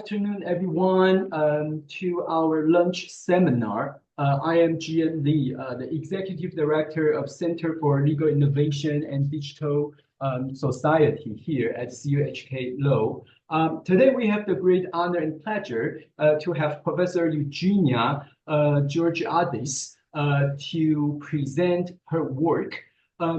afternoon, everyone, to our lunch seminar. I am Jian Li, the Executive Director of Center for Legal Innovation and Digital Society here at CUHK Law. Today, we have the great honor and pleasure to have Professor Eugenia Georgiades to present her work.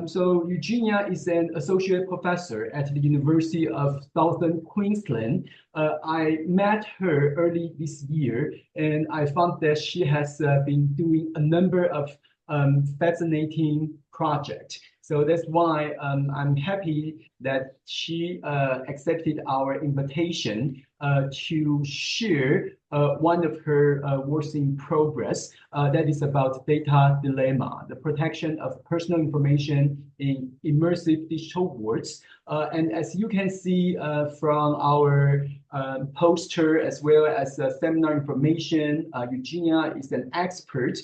So Eugenia is an associate professor at the University of Southern Queensland. I met her early this year, and I found that she has been doing a number of fascinating projects. So that's why I'm happy that she accepted our invitation to share one of her works in progress that is about data dilemma, the protection of personal information in immersive digital worlds. And as you can see from our poster as well as seminar information, Eugenia is an expert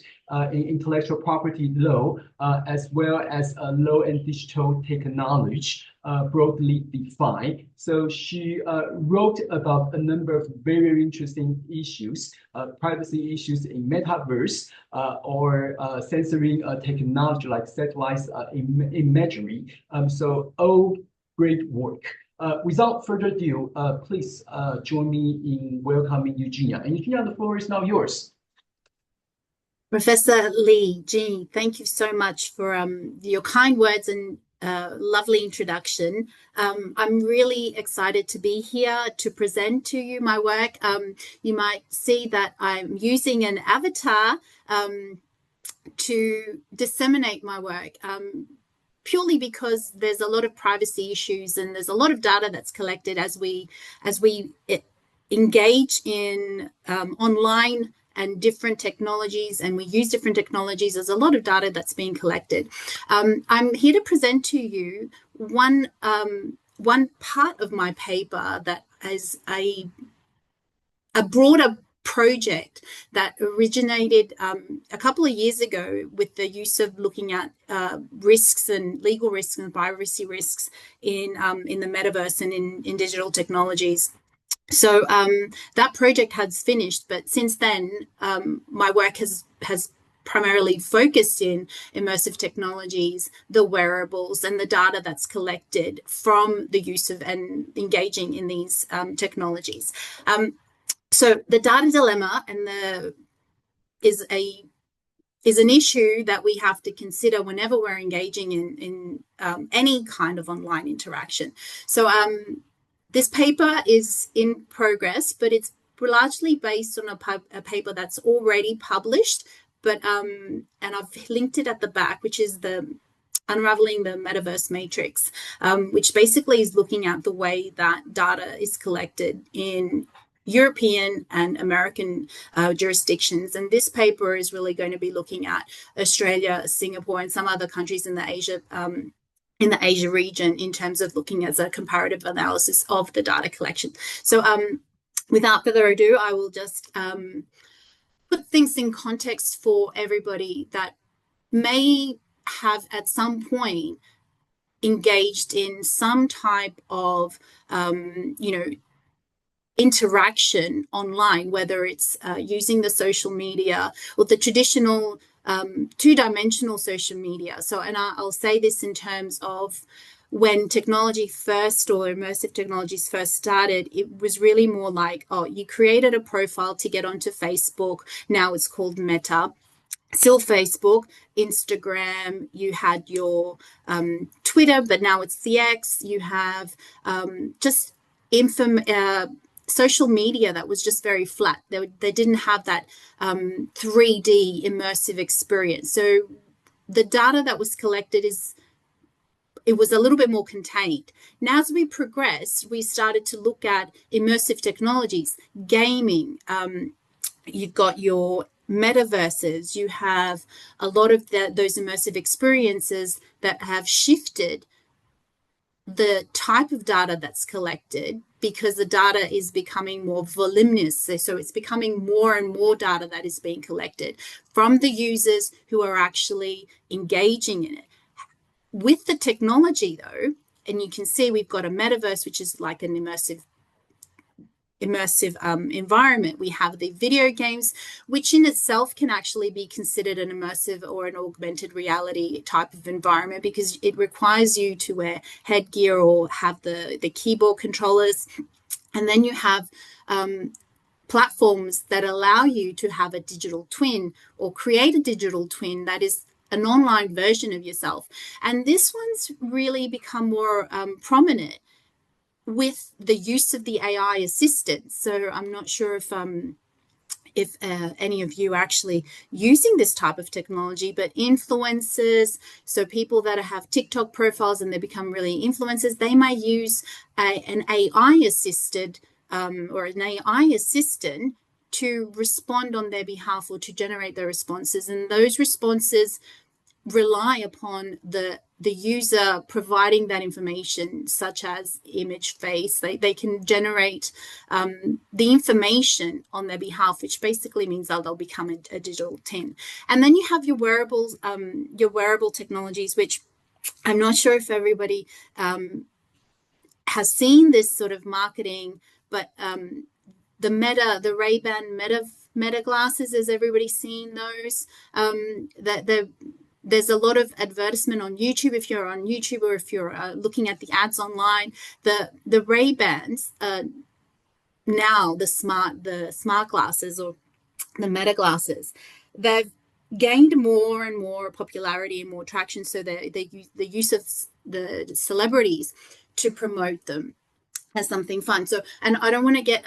in intellectual property law as well as law and digital technology, broadly defined. So she wrote about a number of very interesting issues, privacy issues in metaverse or censoring technology like satellite imagery. So all great work. Without further ado, please join me in welcoming Eugenia. And Eugenia, the floor is now yours. Professor Lee, Jean, thank you so much for your kind words and lovely introduction. I'm really excited to be here to present to you my work. You might see that I'm using an avatar to disseminate my work. Purely because there's a lot of privacy issues and there's a lot of data that's collected as we engage in online and different technologies, and we use different technologies. There's a lot of data that's being collected. I'm here to present to you one part of my paper that is a broader project that originated a couple of years ago with the use of looking at risks and legal risks and privacy risks in the metaverse and in digital technologies. So that project has finished, but since then my work has primarily focused in immersive technologies, the wearables, and the data that's collected from the use of and engaging in these technologies. So the data dilemma is an issue that we have to consider whenever we're engaging in any kind of online interaction. So this paper is in progress, but it's largely based on a paper that's already published. But and I've linked it at the back, which is the Unraveling the Metaverse Matrix, which basically is looking at the way that data is collected in European and American jurisdictions. And this paper is really going to be looking at Australia, Singapore, and some other countries in the Asia region in terms of looking at a comparative analysis of the data collection. So without further ado, I will just put things in context for everybody that may have at some point engaged in some type of, interaction online, whether it's using the social media or the traditional two-dimensional social media. So, and I'll say this in terms of when technology first, or immersive technologies first started, it was really more like, oh, you created a profile to get onto Facebook. Now it's called Meta. Still Facebook, Instagram, you had your Twitter, but now it's the X. You have just social media that was just very flat. They didn't have that 3D immersive experience. So the data that was collected it was a little bit more contained. Now, as we progressed, we started to look at immersive technologies, gaming. You've got your metaverses. You have a lot of those immersive experiences that have shifted the type of data that's collected, because the data is becoming more voluminous. So it's becoming more and more data that is being collected from the users who are actually engaging in it. With the technology, though, and you can see we've got a metaverse, which is like an immersive immersive environment. We have the video games, which in itself can actually be considered an immersive or an augmented reality type of environment, because it requires you to wear headgear or have the keyboard controllers. And then you have platforms that allow you to have a digital twin or create a digital twin that is an online version of yourself. And this one's really become more prominent with the use of the AI assistants. So I'm not sure if any of you are actually using this type of technology, but influencers, so people that have TikTok profiles and they become really influencers, they may use an AI assisted or an AI assistant to respond on their behalf or to generate their responses. And those responses rely upon the user providing that information, such as image, face. They can generate the information on their behalf, which basically means that they'll become a digital twin. And then you have your wearables, your wearable technologies, which I'm not sure if everybody has seen this sort of marketing, but the Ray-Ban Meta glasses, has everybody seen those? There's a lot of advertisement on YouTube. If you're on YouTube or if you're looking at the ads online, the Ray-Bans, now the smart glasses or the Meta glasses, they've gained more and more popularity and more traction. So the use of the celebrities to promote them as something fun. So, and I don't want to get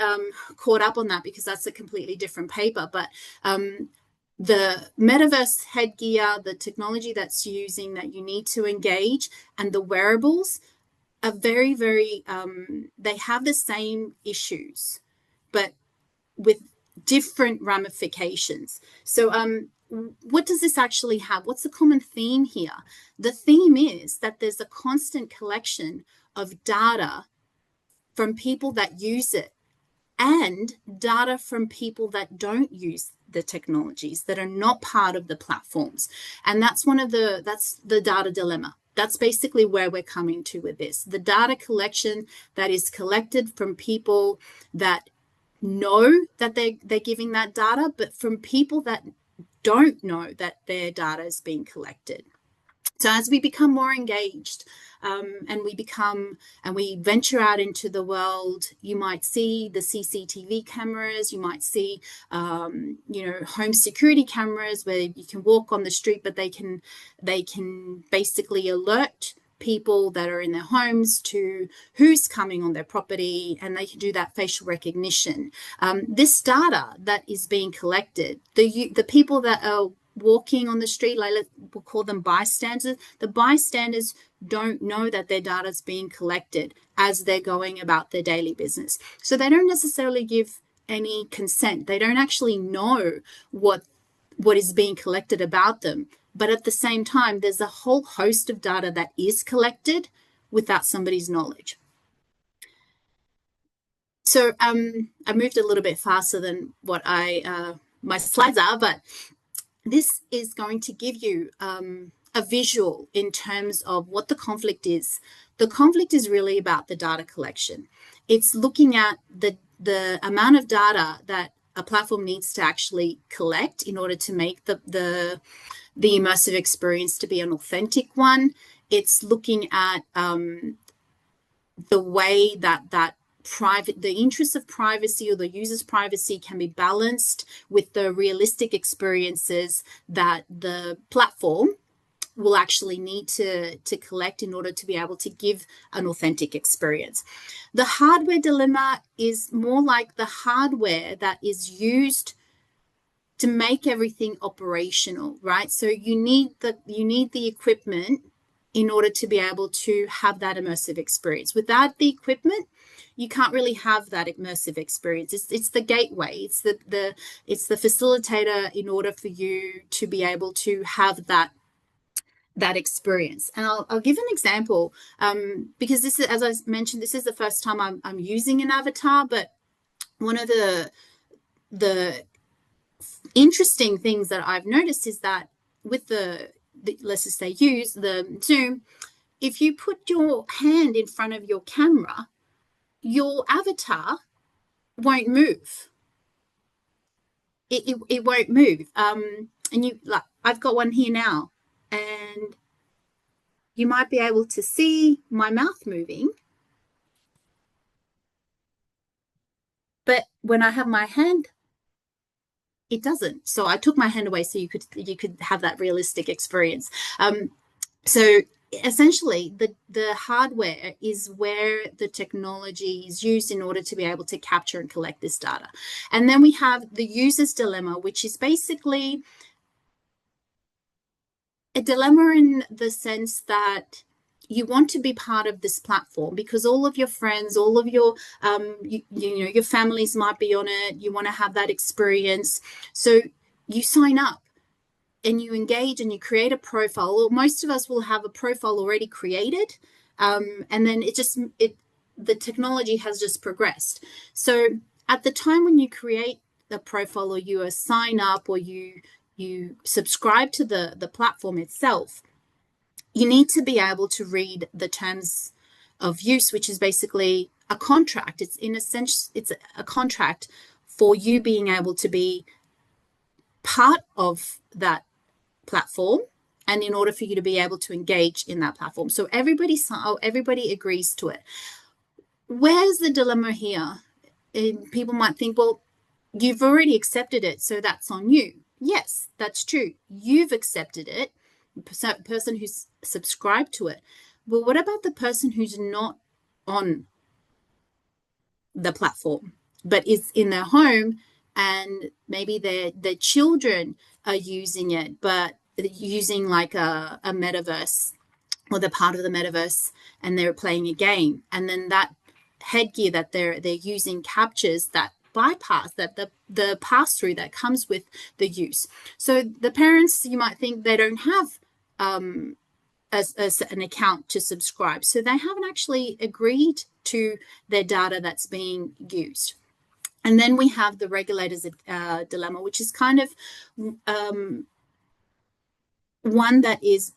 caught up on that because that's a completely different paper, but the metaverse headgear, the technology that's using that you need to engage, and the wearables are very, very, they have the same issues, but with different ramifications. So what does this actually have? What's the common theme here? The theme is that there's a constant collection of data from people that use it and data from people that don't use the technologies, that are not part of the platforms. And that's the data dilemma. That's basically where we're coming to with this. The data collection that is collected from people that know that they're giving that data, but from people that don't know that their data is being collected. So as we become more engaged and we venture out into the world, you might see the CCTV cameras, you might see, home security cameras where you can walk on the street, but they can basically alert people that are in their homes to who's coming on their property, and they can do that facial recognition. This data that is being collected, the people that are walking on the street, we'll call them bystanders. The bystanders don't know that their data is being collected as they're going about their daily business. So they don't necessarily give any consent. They don't actually know what is being collected about them. But at the same time, there's a whole host of data that is collected without somebody's knowledge. So I moved a little bit faster than what my slides are, but this is going to give you a visual in terms of what the conflict is. The conflict is really about the data collection. It's looking at the amount of data that a platform needs to actually collect in order to make the immersive experience to be an authentic one. It's looking at the way that the interests of privacy or the user's privacy can be balanced with the realistic experiences that the platform will actually need to collect in order to be able to give an authentic experience. The hardware dilemma is more like the hardware that is used to make everything operational, right? So you need the equipment in order to be able to have that immersive experience. Without the equipment, you can't really have that immersive experience. It's the gateway. It's the facilitator in order for you to be able to have that experience. And I'll give an example because this is, as I mentioned, this is the first time I'm using an avatar. But one of the interesting things that I've noticed is that with let's just say use the Zoom, if you put your hand in front of your camera, your avatar won't move. It won't move. And you, like, I've got one here now, and you might be able to see my mouth moving. But when I have my hand, it doesn't. So I took my hand away so you could have that realistic experience. So essentially, the hardware is where the technology is used in order to be able to capture and collect this data. And then we have the user's dilemma, which is basically a dilemma in the sense that you want to be part of this platform because all of your friends, all of your, your families might be on it. You want to have that experience. So you sign up and you engage and you create a profile. Well, most of us will have a profile already created. And then the technology has just progressed. So at the time when you create a profile or you sign up or you subscribe to the platform itself, you need to be able to read the terms of use, which is basically a contract. It's in a sense, it's a contract for you being able to be part of that platform, and in order for you to be able to engage in that platform. So everybody agrees to it. Where's the dilemma here? And people might think, well, you've already accepted it, so that's on you. Yes, that's true. You've accepted it, the person who's subscribed to it. But what about the person who's not on the platform, but is in their home, and maybe their children are using it, but using like a metaverse, or they're part of the metaverse and they're playing a game, and then that headgear that they're using captures that bypass, that the pass through that comes with the use. So the parents, you might think they don't have as an account to subscribe, so they haven't actually agreed to their data that's being used. And then we have the regulator's dilemma, which is kind of one that is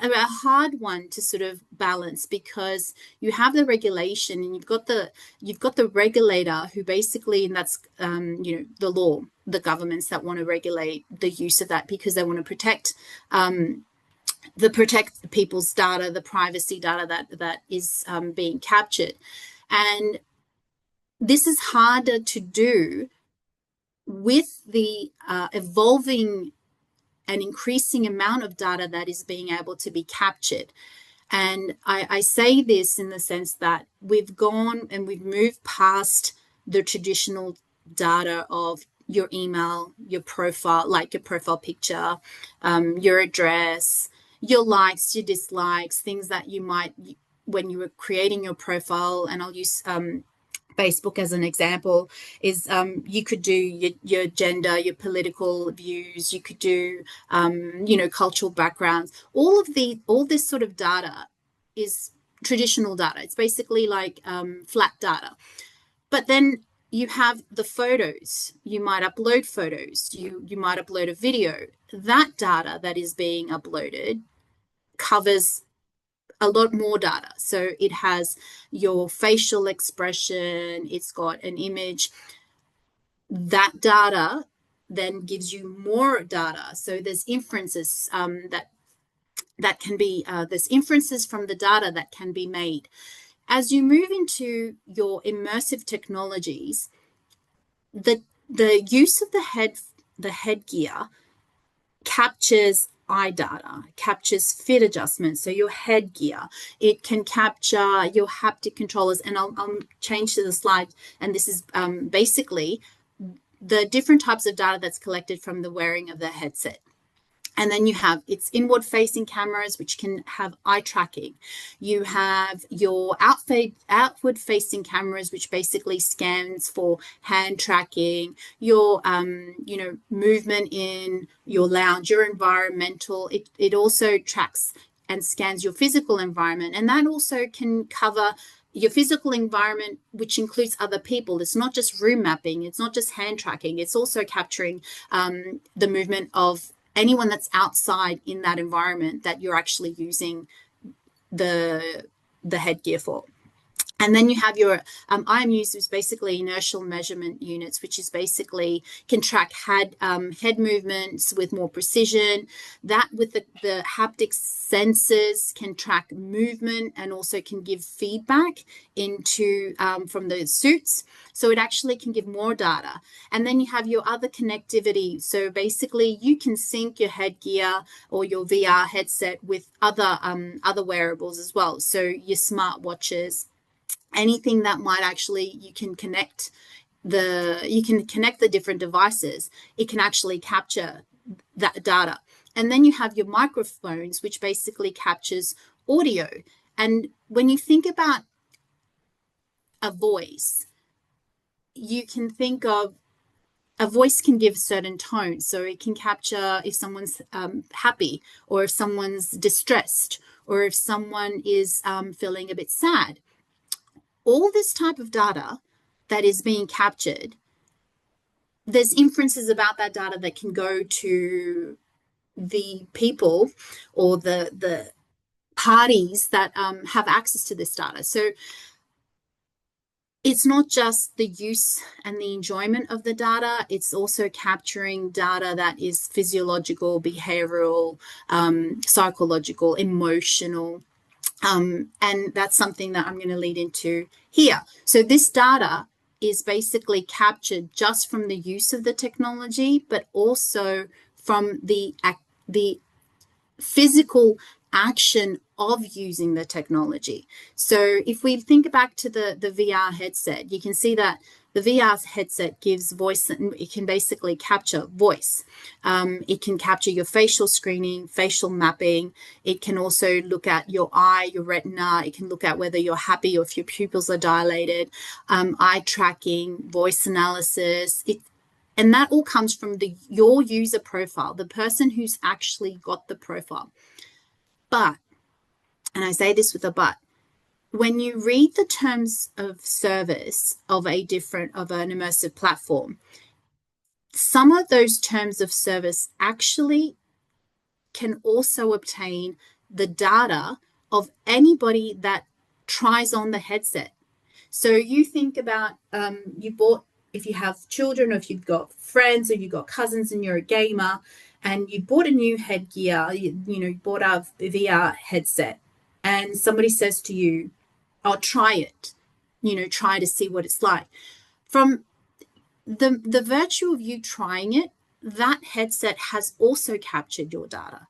a hard one to sort of balance, because you have the regulation and you've got the regulator who basically, and that's the law, the governments that want to regulate the use of that because they want to protect people's data, the privacy data that is being captured. And this is harder to do with the evolving and increasing amount of data that is being able to be captured. And I say this in the sense that we've gone and we've moved past the traditional data of your email, your profile, like your profile picture, your address, your likes, your dislikes, things that you might, when you were creating your profile, and I'll use Facebook as an example, is you could do your gender, your political views, you could do cultural backgrounds. All this sort of data is traditional data. It's basically like flat data. But then you have the photos. You might upload photos. You might upload a video. That data that is being uploaded covers a lot more data. So it has your facial expression, it's got an image. That data then gives you more data. So there's inferences that can be, there's inferences from the data that can be made. As you move into your immersive technologies, the use of the headgear captures eye data, captures fit adjustments, so your headgear. It can capture your haptic controllers, and I'll change to the slide, and this is basically the different types of data that's collected from the wearing of the headset. And then you have its inward facing cameras, which can have eye tracking. You have your outward facing cameras, which basically scans for hand tracking, your, movement in your lounge, your environmental. It also tracks and scans your physical environment. And that also can cover your physical environment, which includes other people. It's not just room mapping. It's not just hand tracking. It's also capturing the movement of anyone that's outside in that environment that you're actually using the headgear for. And then you have your IMUs, is basically inertial measurement units, which is basically can track head movements with more precision. That with the haptic sensors can track movement and also can give feedback into from the suits. So it actually can give more data. And then you have your other connectivity. So basically you can sync your headgear or your VR headset with other wearables as well. So your smartwatches, anything that might actually, you can connect the different devices. It can actually capture that data. And then you have your microphones, which basically captures audio. And when you think about a voice, you can think of a voice can give certain tones. So it can capture if someone's happy, or if someone's distressed, or if someone is feeling a bit sad. All this type of data that is being captured, there's inferences about that data that can go to the people or the parties that have access to this data. So it's not just the use and the enjoyment of the data, it's also capturing data that is physiological, behavioral, psychological, emotional. And that's something that I'm going to lead into here. So this data is basically captured just from the use of the technology, but also from the physical action of using the technology. So if we think back to the VR headset, you can see that the VR headset gives voice, and it can basically capture voice. It can capture your facial screening, facial mapping. It can also look at your eye, your retina. It can look at whether you're happy or if your pupils are dilated, eye tracking, voice analysis. And that all comes from your user profile, the person who's actually got the profile. But, and I say this with a but, when you read the terms of service of an immersive platform, some of those terms of service actually can also obtain the data of anybody that tries on the headset. So you think about if you have children, or if you've got friends, or you've got cousins and you're a gamer, and you bought a new headgear, you bought a VR headset, and somebody says to you, "I'll try it," try to see what it's like. From the virtue of you trying it, that headset has also captured your data.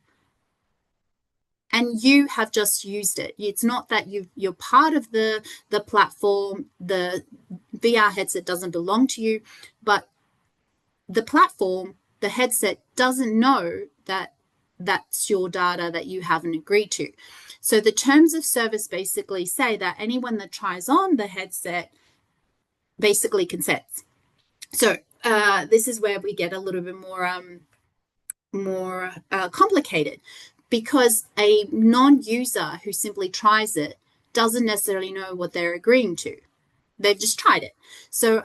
And you have just used it. It's not that you're part of the platform. The VR headset doesn't belong to you, but the platform, the headset, doesn't know that that's your data that you haven't agreed to. So the terms of service basically say that anyone that tries on the headset basically consents. So this is where we get a little bit more complicated, because a non-user who simply tries it doesn't necessarily know what they're agreeing to. They've just tried it. So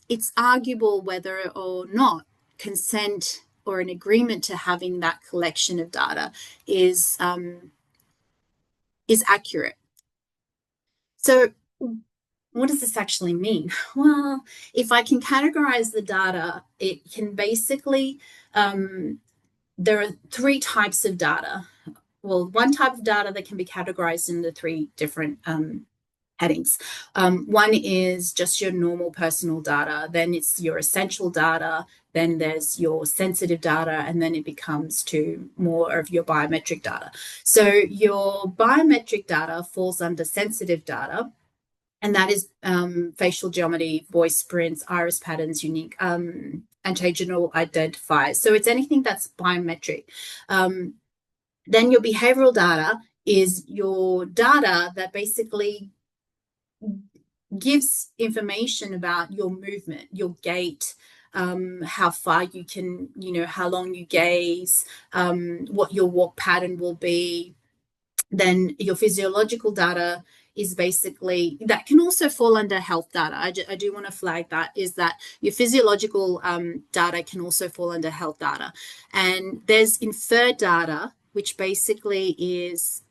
it's arguable whether or not consent or an agreement to having that collection of data is accurate. So what does this actually mean? Well, if I can categorize the data, it can basically, there are three types of data. Well, one type of data that can be categorized into three different headings. One is just your normal personal data, then it's your essential data, then there's your sensitive data, and then it becomes to more of your biometric data. So your biometric data falls under sensitive data, and that is facial geometry, voice prints, iris patterns, unique antigenal identifiers. So it's anything that's biometric. Then your behavioral data is your data that basically gives information about your movement, your gait, how far you can, how long you gaze, what your walk pattern will be. Then your physiological data is basically, that can also fall under health data. I do want to flag that, is that your physiological data can also fall under health data. And there's inferred data, which basically is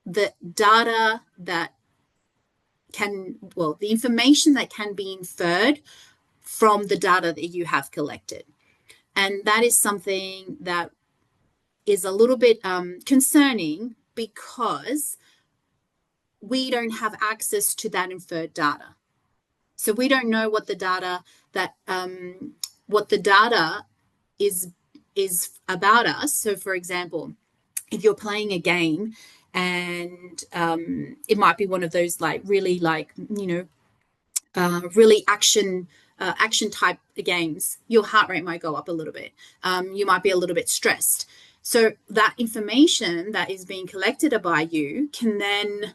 the data that the information that can be inferred from the data that you have collected. And that is something that is a little bit concerning, because we don't have access to that inferred data. So we don't know what the data is about us. So for example, if you're playing a game and it might be one of those really action type games, your heart rate might go up a little bit. You might be a little bit stressed. So that information that is being collected by you can then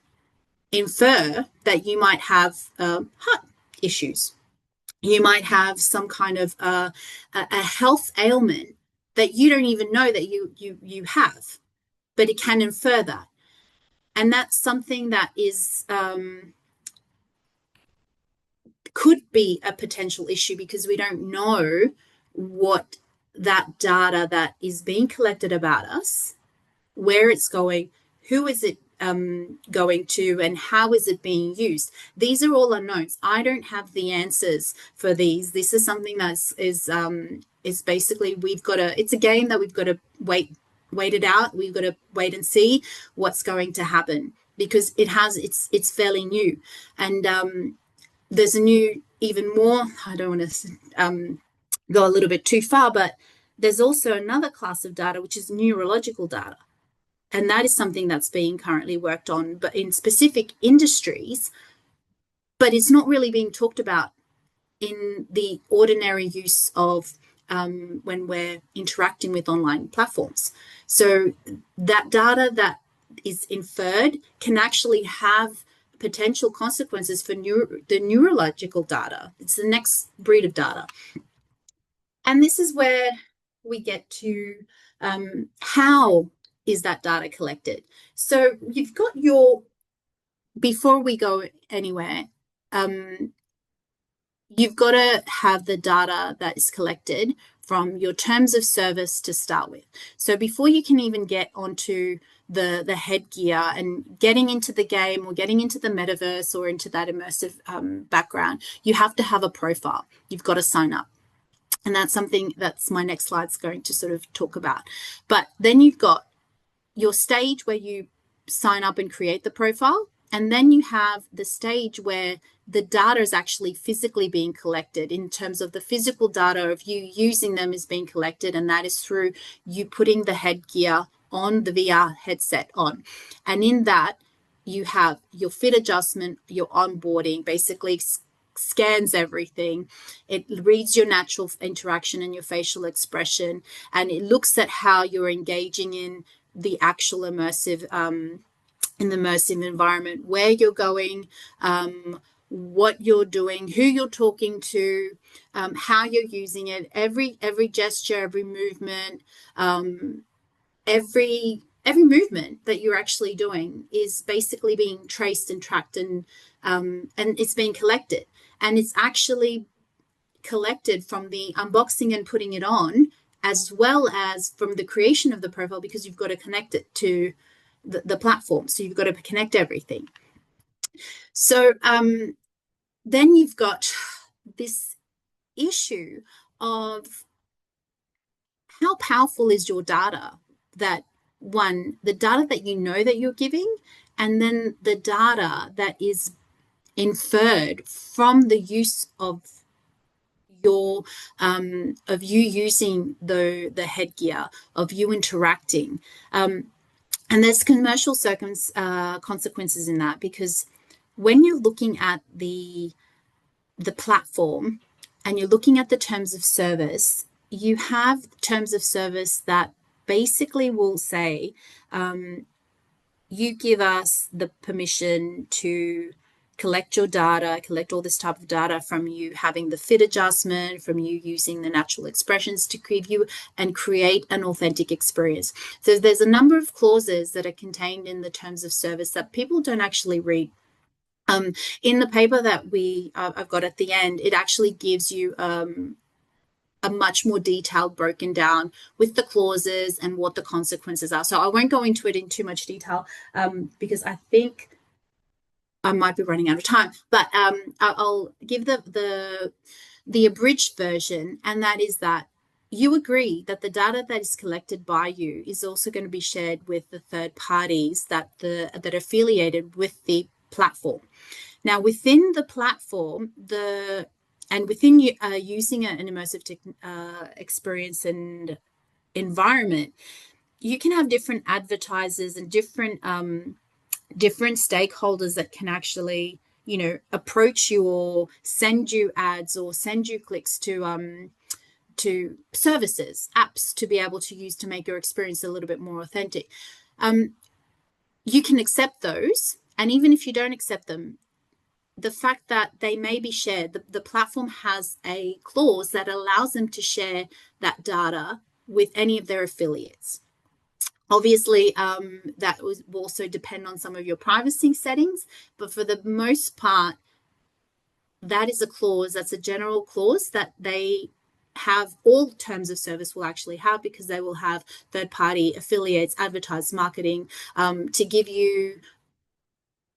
infer that you might have heart issues. You might have some kind of a health ailment that you don't even know that you have, but it can infer that. And that's something that is could be a potential issue, because we don't know what that data that is being collected about us, where it's going, who is it going to, and how is it being used. These are all unknowns. I don't have the answers for these. This is something that is basically, it's a game that we've got to wait it out. We've got to wait and see what's going to happen, because it's fairly new. And there's a new, even more, I don't want to go a little bit too far, but there's also another class of data, which is neurological data. And that is something that's being currently worked on, but in specific industries, but it's not really being talked about in the ordinary use of when we're interacting with online platforms. So that data that is inferred can actually have potential consequences for the neurological data. It's the next breed of data. And this is where we get to how is that data collected. So you've got before we go anywhere, you've got to have the data that is collected from your terms of service to start with. So before you can even get onto the headgear and getting into the game or getting into the metaverse or into that immersive background, you have to have a profile. You've got to sign up. And that's something that's my next slide's going to sort of talk about. But then you've got your stage where you sign up and create the profile. And then you have the stage where the data is actually physically being collected, in terms of the physical data of you using them is being collected. And that is through you putting the headgear on, the VR headset on. And in that, you have your fit adjustment, your onboarding, basically scans everything. It reads your natural interaction and your facial expression, and it looks at how you're engaging in the actual immersive in the immersive environment, where you're going, what you're doing, who you're talking to, how you're using it, every gesture, every movement, every movement that you're actually doing is basically being traced and tracked, and it's being collected. And it's actually collected from the unboxing and putting it on, as well as from the creation of the profile, because you've got to connect it to the platform. So you've got to connect everything. So then you've got this issue of how powerful is your data, that the data that you know that you're giving, and then the data that is inferred from the use of you using the headgear, of you interacting. And there's commercial consequences in that, because when you're looking at the platform and you're looking at the terms of service, you have terms of service that basically will say, you give us the permission to collect your data, collect all this type of data from you having the fit adjustment, from you using the natural expressions to give you and create an authentic experience. So there's a number of clauses that are contained in the terms of service that people don't actually read. In the paper that I've got at the end, it actually gives you a much more detailed broken down with the clauses and what the consequences are. So I won't go into it in too much detail, because I think I might be running out of time, but I'll give the abridged version, and that is that you agree that the data that is collected by you is also going to be shared with the third parties that are affiliated with the platform. Now, within the platform, and within using an immersive experience and environment, you can have different advertisers and different stakeholders that can actually, approach you or send you ads or send you clicks to services, apps to be able to use to make your experience a little bit more authentic. You can accept those, and even if you don't accept them, the fact that they may be shared, the platform has a clause that allows them to share that data with any of their affiliates. Obviously, that will also depend on some of your privacy settings, but for the most part, that is a clause, that's a general clause that they have, all terms of service will actually have, because they will have third-party affiliates, advertised marketing, to give you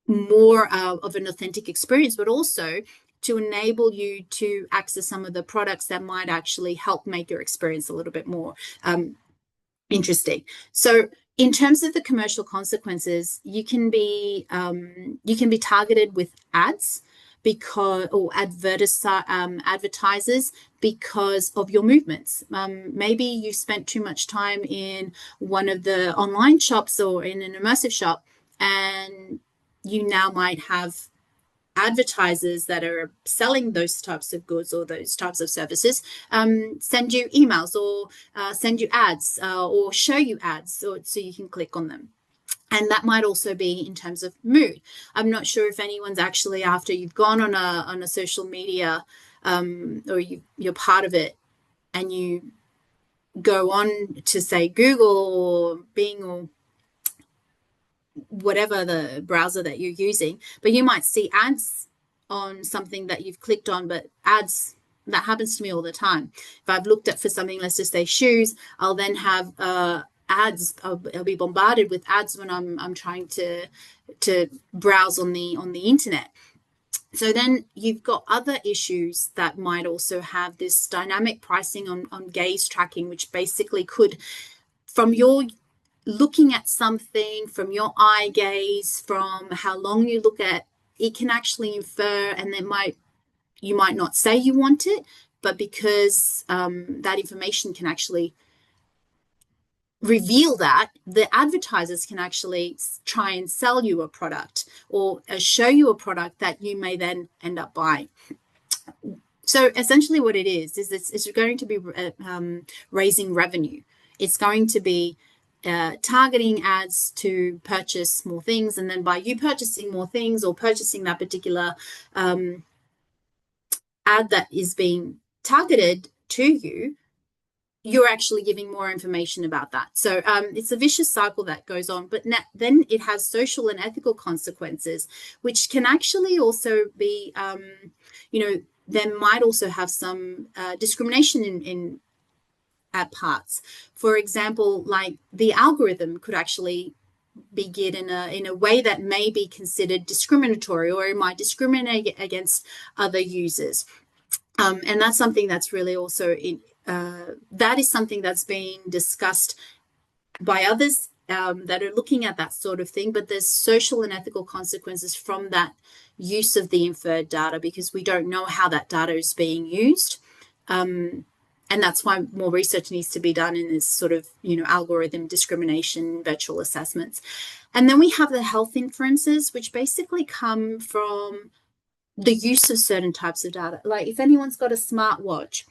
more of an authentic experience, but also to enable you to access some of the products that might actually help make your experience a little bit more interesting. So in terms of the commercial consequences, you can be targeted with ads or advertisers because of your movements. Maybe you spent too much time in one of the online shops or in an immersive shop, and you now might have advertisers that are selling those types of goods or those types of services send you emails or send you ads or show you ads so you can click on them. And that might also be in terms of mood. I'm not sure if anyone's actually, after you've gone on a social media or you're part of it, and you go on to say Google or Bing or whatever the browser that you're using, but you might see ads on something that you've clicked on, but ads, that happens to me all the time. If I've looked at for something, let's just say shoes, I'll then have ads. I'll be bombarded with ads when I'm trying to browse on the internet. So then you've got other issues that might also have this dynamic pricing on gaze tracking, which basically could, from your looking at something, from your eye gaze, from how long you look at, it can actually infer, and you might not say you want it, but because that information can actually reveal that, the advertisers can actually try and sell you a product or show you a product that you may then end up buying. So essentially what it is it's going to be raising revenue. It's going to be targeting ads to purchase more things, and then by you purchasing more things or purchasing that particular ad that is being targeted to you, you're actually giving more information about that. So it's a vicious cycle that goes on, but then it has social and ethical consequences, which can actually also be, there might also have some discrimination in at parts. For example, like the algorithm could actually be geared in a way that may be considered discriminatory, or it might discriminate against other users. And that's something that's really also that is something that's being discussed by others that are looking at that sort of thing. But there's social and ethical consequences from that use of the inferred data, because we don't know how that data is being used. And that's why more research needs to be done in this sort of, algorithm discrimination, virtual assessments. And then we have the health inferences, which basically come from the use of certain types of data. Like if anyone's got a smartwatch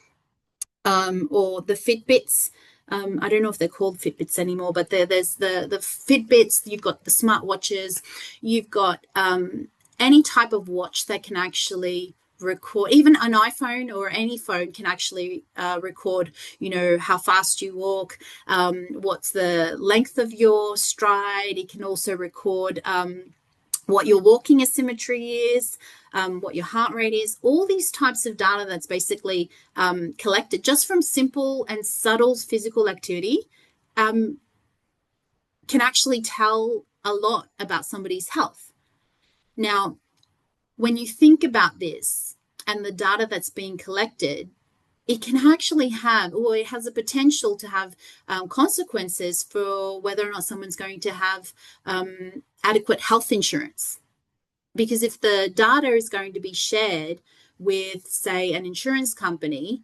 or the Fitbits, I don't know if they're called Fitbits anymore, but there's the Fitbits, you've got the smartwatches, you've got any type of watch that can actually record, even an iPhone or any phone can actually record, how fast you walk, what's the length of your stride. It can also record what your walking asymmetry is, what your heart rate is, all these types of data that's basically collected just from simple and subtle physical activity can actually tell a lot about somebody's health. Now, when you think about this and the data that's being collected, it can actually have, or it has a potential to have consequences for whether or not someone's going to have adequate health insurance. Because if the data is going to be shared with, say, an insurance company,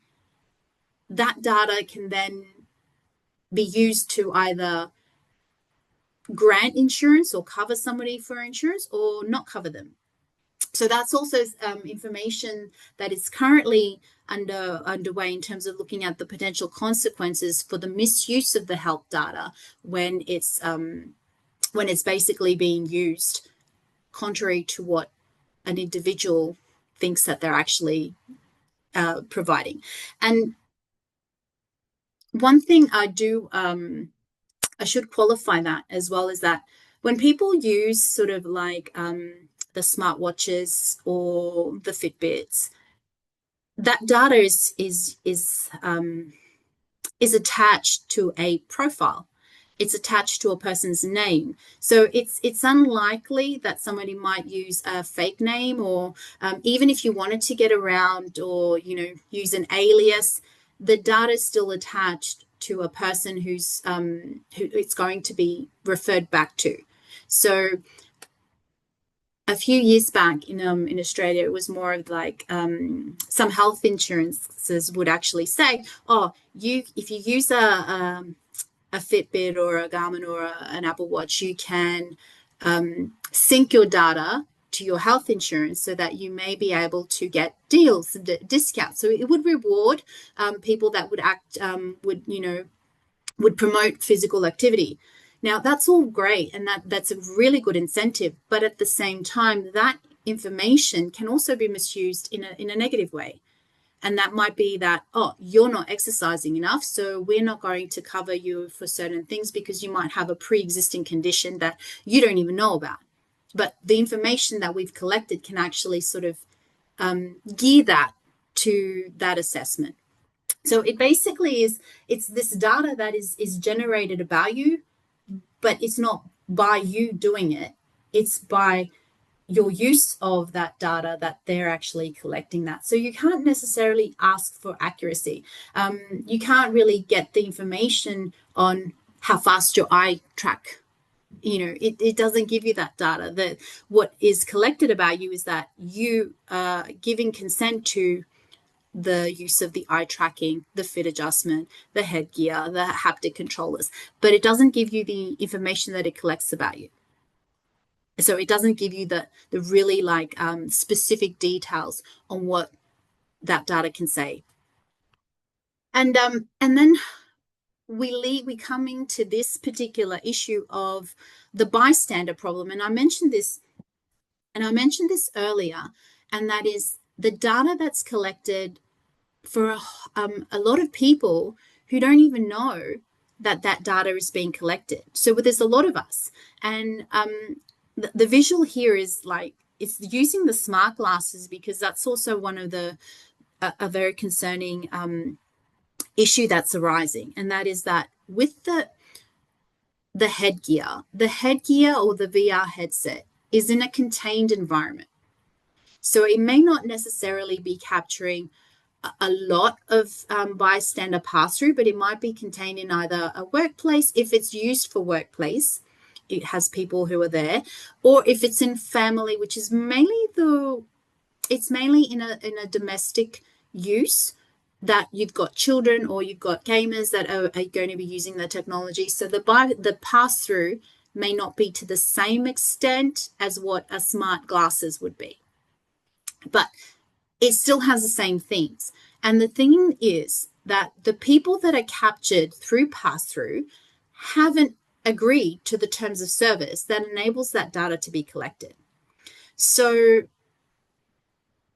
that data can then be used to either grant insurance or cover somebody for insurance or not cover them. So that's also information that is currently underway in terms of looking at the potential consequences for the misuse of the health data when it's basically being used contrary to what an individual thinks that they're actually providing. And one thing I should qualify that as well, is that when people use sort of like the smartwatches or the Fitbits, that data is attached to a profile. It's attached to a person's name. So it's unlikely that somebody might use a fake name, or even if you wanted to get around or, use an alias, the data is still attached to a person who it's going to be referred back to. So a few years back in Australia, it was more of like some health insurances would actually say, oh, if you use a Fitbit or a Garmin or an Apple Watch, you can sync your data to your health insurance so that you may be able to get deals and discounts. So it would reward people that would promote physical activity. Now, that's all great, and that's a really good incentive. But at the same time, that information can also be misused in a negative way. And that might be that, oh, you're not exercising enough, so we're not going to cover you for certain things because you might have a pre-existing condition that you don't even know about. But the information that we've collected can actually sort of gear that to that assessment. So it basically it's this data that is generated about you, but it's not by you doing it. It's by your use of that data that they're actually collecting that. So you can't necessarily ask for accuracy. You can't really get the information on how fast your eye track. It doesn't give you that data. That what is collected about you is that you are giving consent to the use of the eye tracking, the fit adjustment, the headgear, the haptic controllers, but it doesn't give you the information that it collects about you. So it doesn't give you the really specific details on what that data can say. And then we come into this particular issue of the bystander problem. And I mentioned this earlier, and that is the data that's collected for a lot of people who don't even know that data is being collected. So there's a lot of us, and the visual here is it's using the smart glasses, because that's also one of a very concerning issue that's arising, and that is that with the headgear or the VR headset is in a contained environment. So it may not necessarily be capturing a lot of bystander pass-through, but it might be contained in either a workplace, if it's used for workplace, it has people who are there, or if it's in family, which is mainly in a domestic use, that you've got children or you've got gamers that are going to be using the technology. So the pass-through may not be to the same extent as what a smart glasses would be, but it still has the same things. And the thing is that the people that are captured through pass-through haven't agreed to the terms of service that enables that data to be collected. So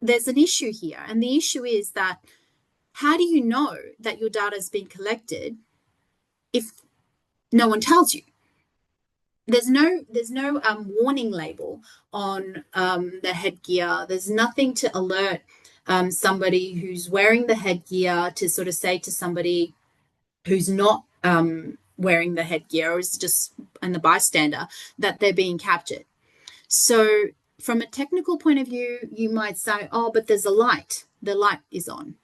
there's an issue here. And the issue is that how do you know that your data is being collected if no one tells you? There's no warning label on the headgear. There's nothing to alert somebody who's wearing the headgear to sort of say to somebody who's not wearing the headgear or is just in the bystander that they're being captured. So from a technical point of view, you might say, oh, but there's a light. The light is on.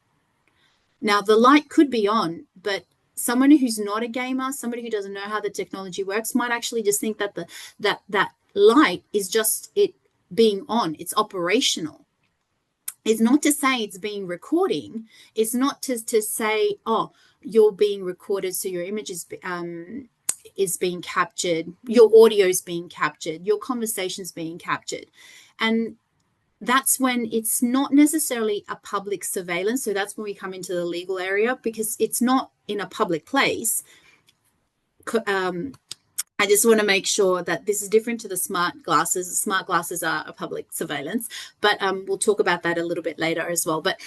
Now, the light could be on, but someone who's not a gamer, somebody who doesn't know how the technology works, might actually just think that that light is just it being on. It's operational. It's not to say it's being recording. It's not to say, oh, you're being recorded, so your image is being captured, your audio is being captured, your conversation's being captured. And that's when it's not necessarily a public surveillance. So that's when we come into the legal area, because it's not in a public place. I just want to make sure that this is different to the smart glasses. The smart glasses are a public surveillance, but we'll talk about that a little bit later as well. But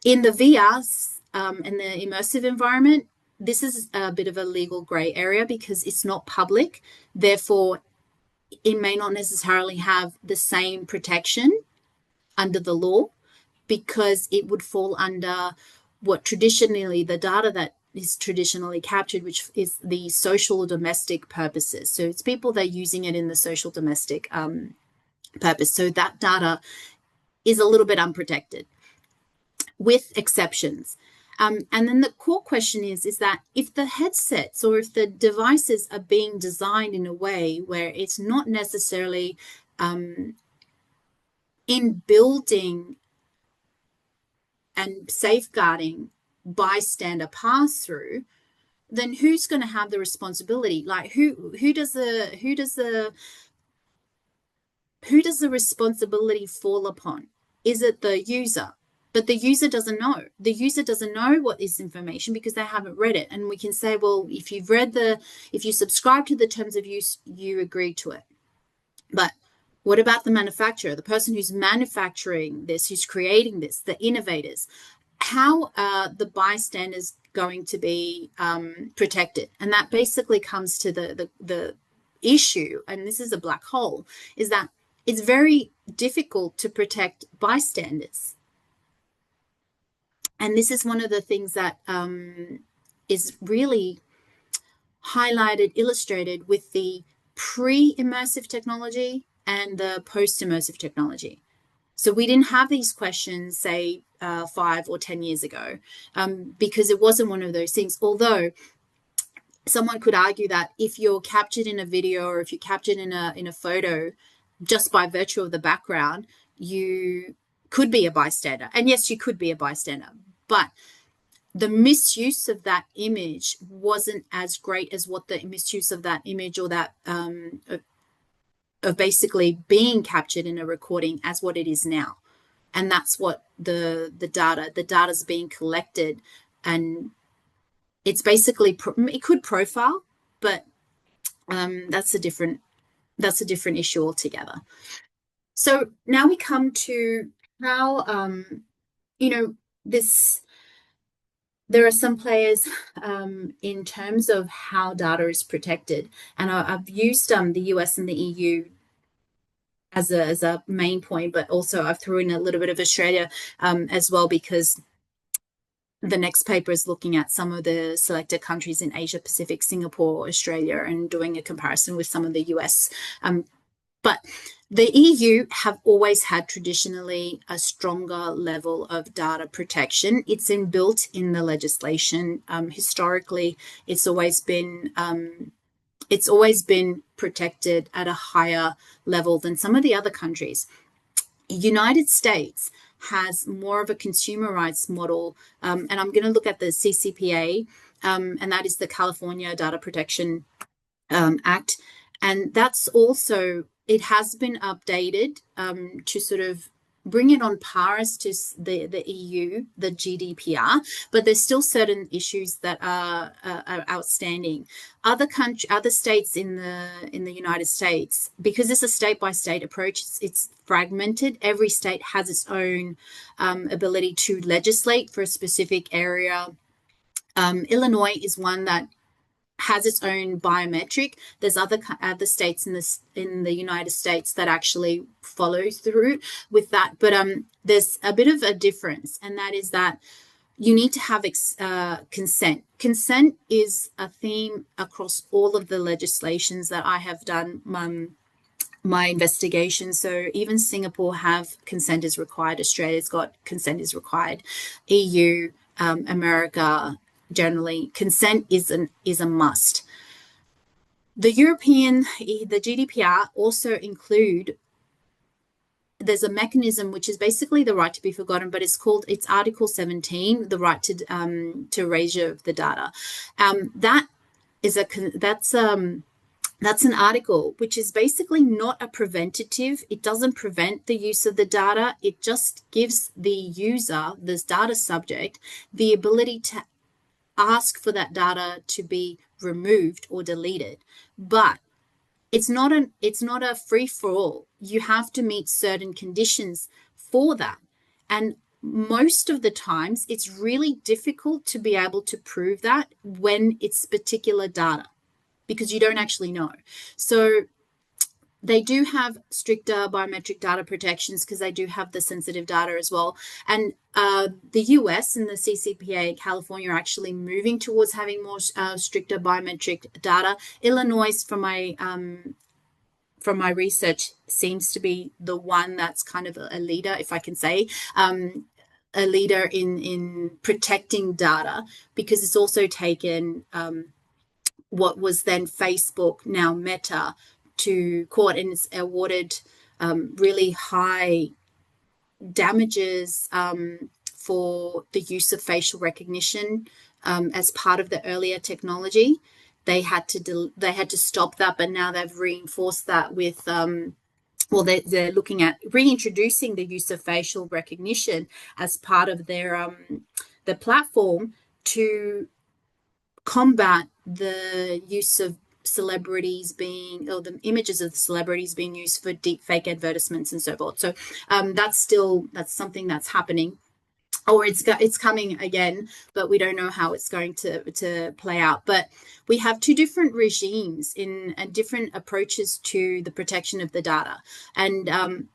in the VRs and the immersive environment, this is a bit of a legal gray area because it's not public. Therefore, it may not necessarily have the same protection under the law, because it would fall under what traditionally the data that is traditionally captured, which is the social domestic purposes. So it's people that are using it in the social domestic purpose. So that data is a little bit unprotected, with exceptions. And then the core question is that if the headsets or if the devices are being designed in a way where it's not necessarily in building and safeguarding bystander pass-through, then who's going to have the responsibility? Like who does the responsibility fall upon? Is it the user? But the user doesn't know. The user doesn't know what is information because they haven't read it. And we can say, well, if you subscribe to the terms of use, you agree to it. But what about the manufacturer, the person who's manufacturing this, who's creating this, the innovators? How are the bystanders going to be protected? And that basically comes to the issue, and this is a black hole, is that it's very difficult to protect bystanders. And this is one of the things that is really highlighted, illustrated with the pre-immersive technology and the post-immersive technology. So we didn't have these questions, say, 5 or 10 years ago, because it wasn't one of those things. Although someone could argue that if you're captured in a video or if you're captured in a photo, just by virtue of the background, you could be a bystander. And yes, you could be a bystander, but the misuse of that image wasn't as great as what the misuse of that image or that of basically being captured in a recording as what it is now. And that's what the data's being collected, and it's basically it could profile, but that's a different issue altogether. So now we come to how there are some players in terms of how data is protected, and I've used the US and the EU as a main point, but also I've thrown in a little bit of Australia as well, because the next paper is looking at some of the selected countries in Asia Pacific, Singapore, Australia, and doing a comparison with some of the US. But the EU have always had traditionally a stronger level of data protection. It's inbuilt in the legislation. Historically, it's always been protected at a higher level than some of the other countries. United States has more of a consumer rights model, and I'm going to look at the CCPA, and that is the California Data Protection Act, and that's also, it has been updated to sort of bring it on par as to the EU, the GDPR, but there's still certain issues that are outstanding. Other states in the United States, because it's a state-by-state approach, it's fragmented. Every state has its own ability to legislate for a specific area. Illinois is one that has its own biometric. There's other states in the United States that actually follow through with that. But there's a bit of a difference, and that is that you need to have consent. Consent is a theme across all of the legislations that I have done my investigation. So even Singapore have consent is required. Australia's got consent is required. EU, America, generally consent is a must. The European, the GDPR also include, there's a mechanism which is basically the right to be forgotten, but it's Article 17, the right to erasure of the data. That's an article which is basically not a preventative. It doesn't prevent the use of the data. It just gives the user, this data subject, the ability to ask for that data to be removed or deleted. But it's not a free for all. You have to meet certain conditions for that. And most of the times it's really difficult to be able to prove that when it's particular data, because you don't actually know. So they do have stricter biometric data protections because they do have the sensitive data as well. And the US and the CCPA, California, are actually moving towards having more stricter biometric data. Illinois, from my research, seems to be the one that's kind of a leader, if I can say, a leader in protecting data, because it's also taken what was then Facebook, now Meta, to court, and it's awarded really high damages for the use of facial recognition as part of the earlier technology. They had to stop that, but now they've reinforced that with they're looking at reintroducing the use of facial recognition as part of their the platform to combat the use of celebrities or the images of the celebrities being used for deep fake advertisements and so forth. So that's something that's happening, or it's coming again, but we don't know how it's going to play out. But we have two different regimes and different approaches to the protection of the data. And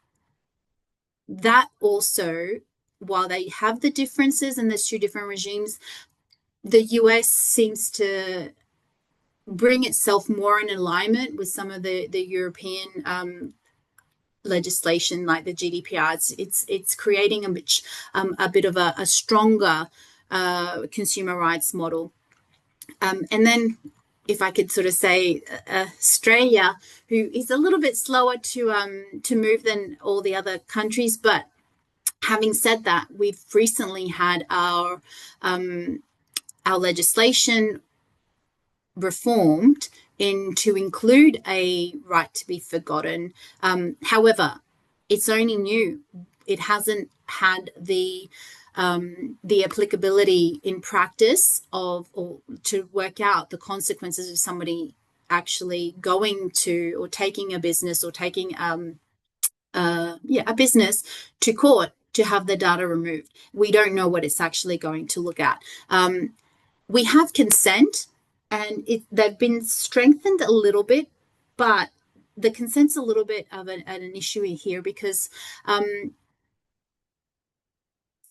that also, while they have the differences and there's two different regimes, the US seems to bring itself more in alignment with some of the European legislation, like the GDPR. It's creating a bit of a stronger consumer rights model. And then, if I could sort of say, Australia, who is a little bit slower to move than all the other countries, but having said that, we've recently had our legislation reformed to include a right to be forgotten. However, it's only new. It hasn't had the applicability in practice or to work out the consequences of somebody actually going to or taking a business or taking a business to court to have the data removed. We don't know what it's actually going to look at. We have consent, and they've been strengthened a little bit, but the consent's a little bit of an issue here because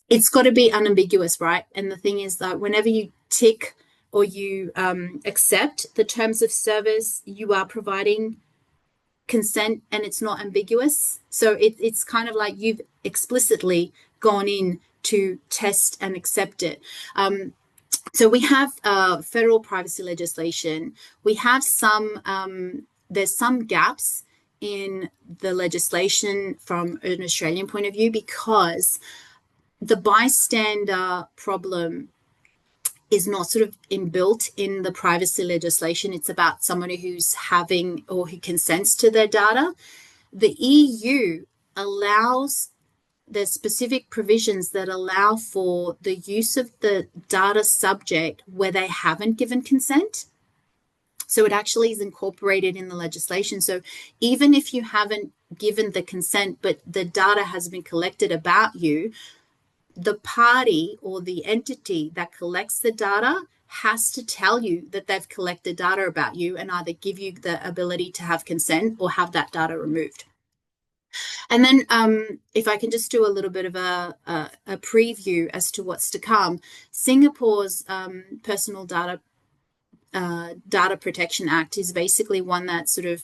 it's got to be unambiguous, right? And the thing is that whenever you tick or you accept the terms of service, you are providing consent, and it's not ambiguous. So it's kind of like you've explicitly gone in to test and accept it. So we have federal privacy legislation. We have there's some gaps in the legislation from an Australian point of view, because the bystander problem is not sort of inbuilt in the privacy legislation. It's about somebody who's having or who consents to their data. The EU allows, there's specific provisions that allow for the use of the data subject where they haven't given consent. So it actually is incorporated in the legislation. So even if you haven't given the consent, but the data has been collected about you, the party or the entity that collects the data has to tell you that they've collected data about you and either give you the ability to have consent or have that data removed. And then if I can just do a little bit of a preview as to what's to come, Singapore's Personal Data Protection Act is basically one that sort of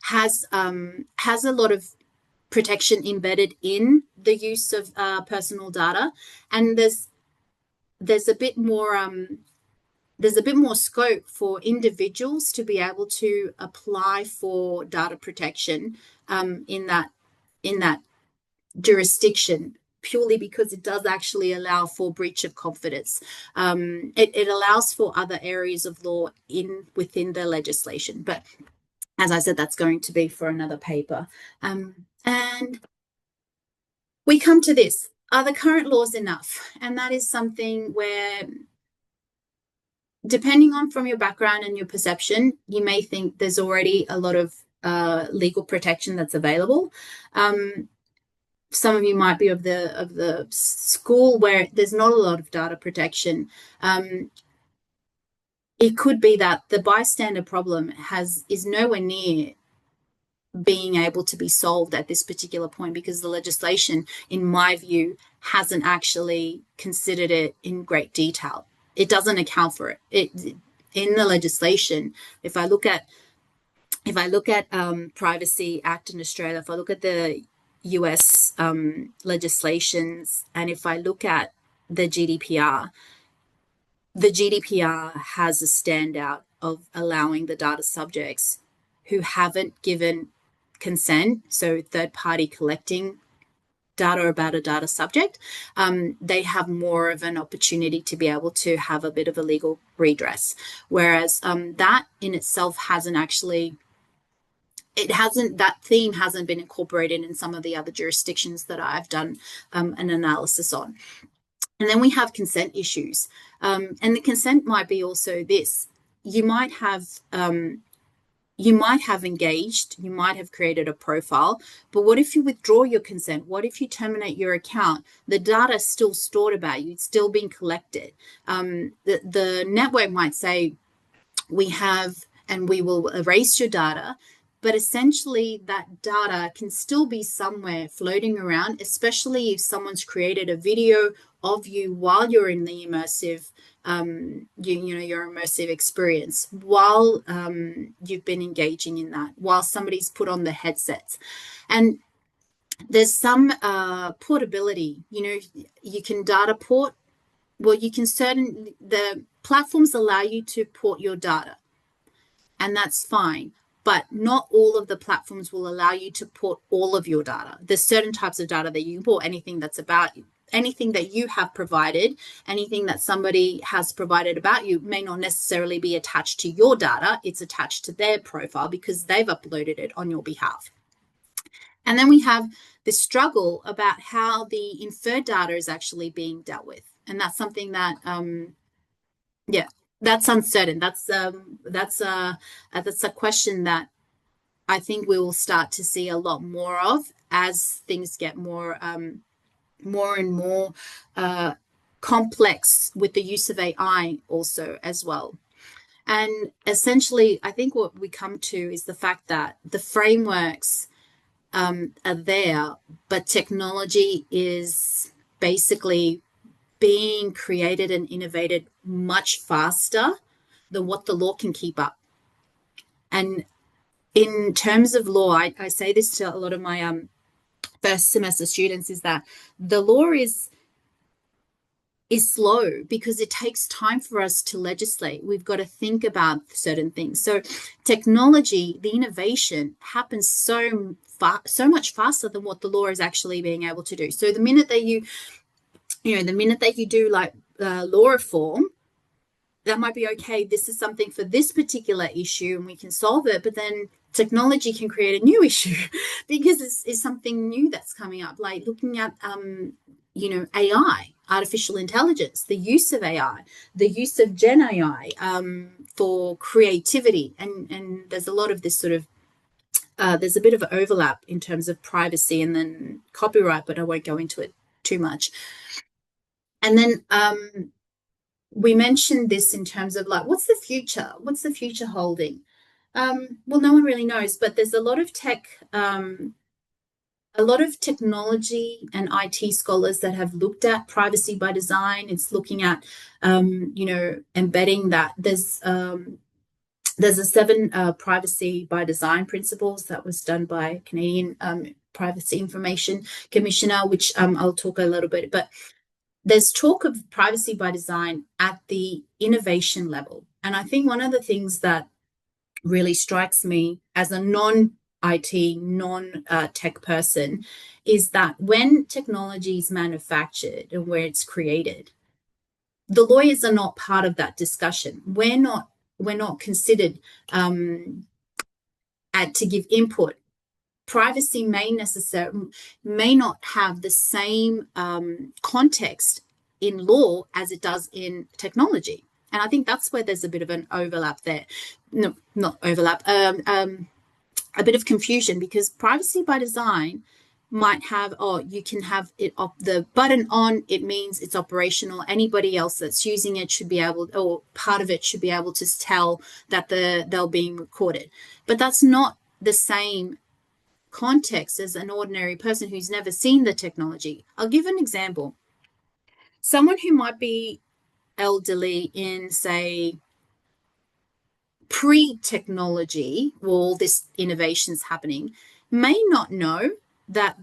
has a lot of protection embedded in the use of personal data, and there's a bit more scope for individuals to be able to apply for data protection in that jurisdiction, purely because it does actually allow for breach of confidence. It allows for other areas of law within the legislation, but as I said, that's going to be for another paper. And we come to this: are the current laws enough? And that is something where, depending on from your background and your perception, you may think there's already a lot of legal protection that's available. Some of you might be of the school where there's not a lot of data protection. It could be that the bystander problem is nowhere near being able to be solved at this particular point, because the legislation, in my view, hasn't actually considered it in great detail. It doesn't account for it. In the legislation, if I look at Privacy Act in Australia, if I look at the US legislations, and if I look at the GDPR has a standout of allowing the data subjects who haven't given consent, so third party collecting data about a data subject, they have more of an opportunity to be able to have a bit of a legal redress. Whereas that in itself that theme hasn't been incorporated in some of the other jurisdictions that I've done an analysis on. And then we have consent issues. And the consent might be also this: you might have engaged, you might have created a profile, but what if you withdraw your consent? What if you terminate your account? The data is still stored about you, it's still being collected. The network might say, we will erase your data, but essentially that data can still be somewhere floating around, especially if someone's created a video of you while you're in the immersive your immersive experience, while you've been engaging in that, while somebody's put on the headsets. And there's some portability. You can data port. Well, the platforms allow you to port your data, and that's fine. But not all of the platforms will allow you to port all of your data. There's certain types of data that you can port, anything that's about you. Anything that you have provided, anything that somebody has provided about you may not necessarily be attached to your data. It's attached to their profile because they've uploaded it on your behalf. And then we have this struggle about how the inferred data is actually being dealt with. And that's something that, that's uncertain. That's a question that I think we will start to see a lot more of as things get more and more complex with the use of AI also as well. And essentially, I think what we come to is the fact that the frameworks are there, but technology is basically being created and innovated much faster than what the law can keep up. And in terms of law, I say this to a lot of my first semester students, is that the law is slow because it takes time for us to legislate. We've got to think about certain things. So technology, the innovation happens so much faster than what the law is actually being able to do. So the minute that you do like law reform, that might be okay. This is something for this particular issue and we can solve it. But then technology can create a new issue because it's something new that's coming up, like looking at, AI, artificial intelligence, the use of AI, the use of Gen AI for creativity. And there's a lot of this sort of, there's a bit of an overlap in terms of privacy and then copyright, but I won't go into it too much. And then we mentioned this in terms of like, what's the future? What's the future holding? Well, no one really knows, but there's a lot of technology and IT scholars that have looked at privacy by design. It's looking at, embedding that. There's there's a 7 privacy by design principles that was done by Canadian Privacy Information Commissioner, which I'll talk a little bit, but there's talk of privacy by design at the innovation level. And I think one of the things that really strikes me as a non-IT, non-tech person is that when technology is manufactured and where it's created, the lawyers are not part of that discussion. We're not considered to give input. Privacy may not have the same context in law as it does in technology. And I think that's where there's a bit of an overlap there. No, not overlap, a bit of confusion, because privacy by design might have, you can have it the button on, it means it's operational. Anybody else that's using it should be able, or part of it should be able to tell that they're being recorded. But that's not the same context as an ordinary person who's never seen the technology. I'll give an example. Someone who might be elderly in, say, pre-technology, all this innovation's happening, may not know that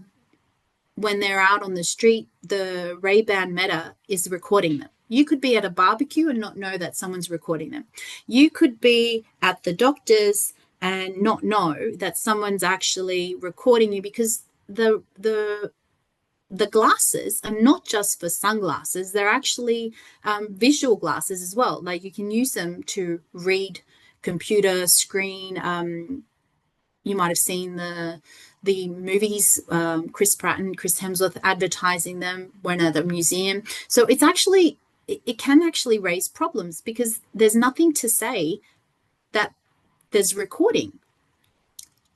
when they're out on the street, the Ray-Ban Meta is recording them. You could be at a barbecue and not know that someone's recording them. You could be at the doctor's and not know that someone's actually recording you, because the glasses are not just for sunglasses. They're actually visual glasses as well. Like, you can use them to read computer screen. You might have seen the movies, Chris Pratt and Chris Hemsworth advertising them when at the museum. So it's actually, it can actually raise problems, because there's nothing to say that there's recording.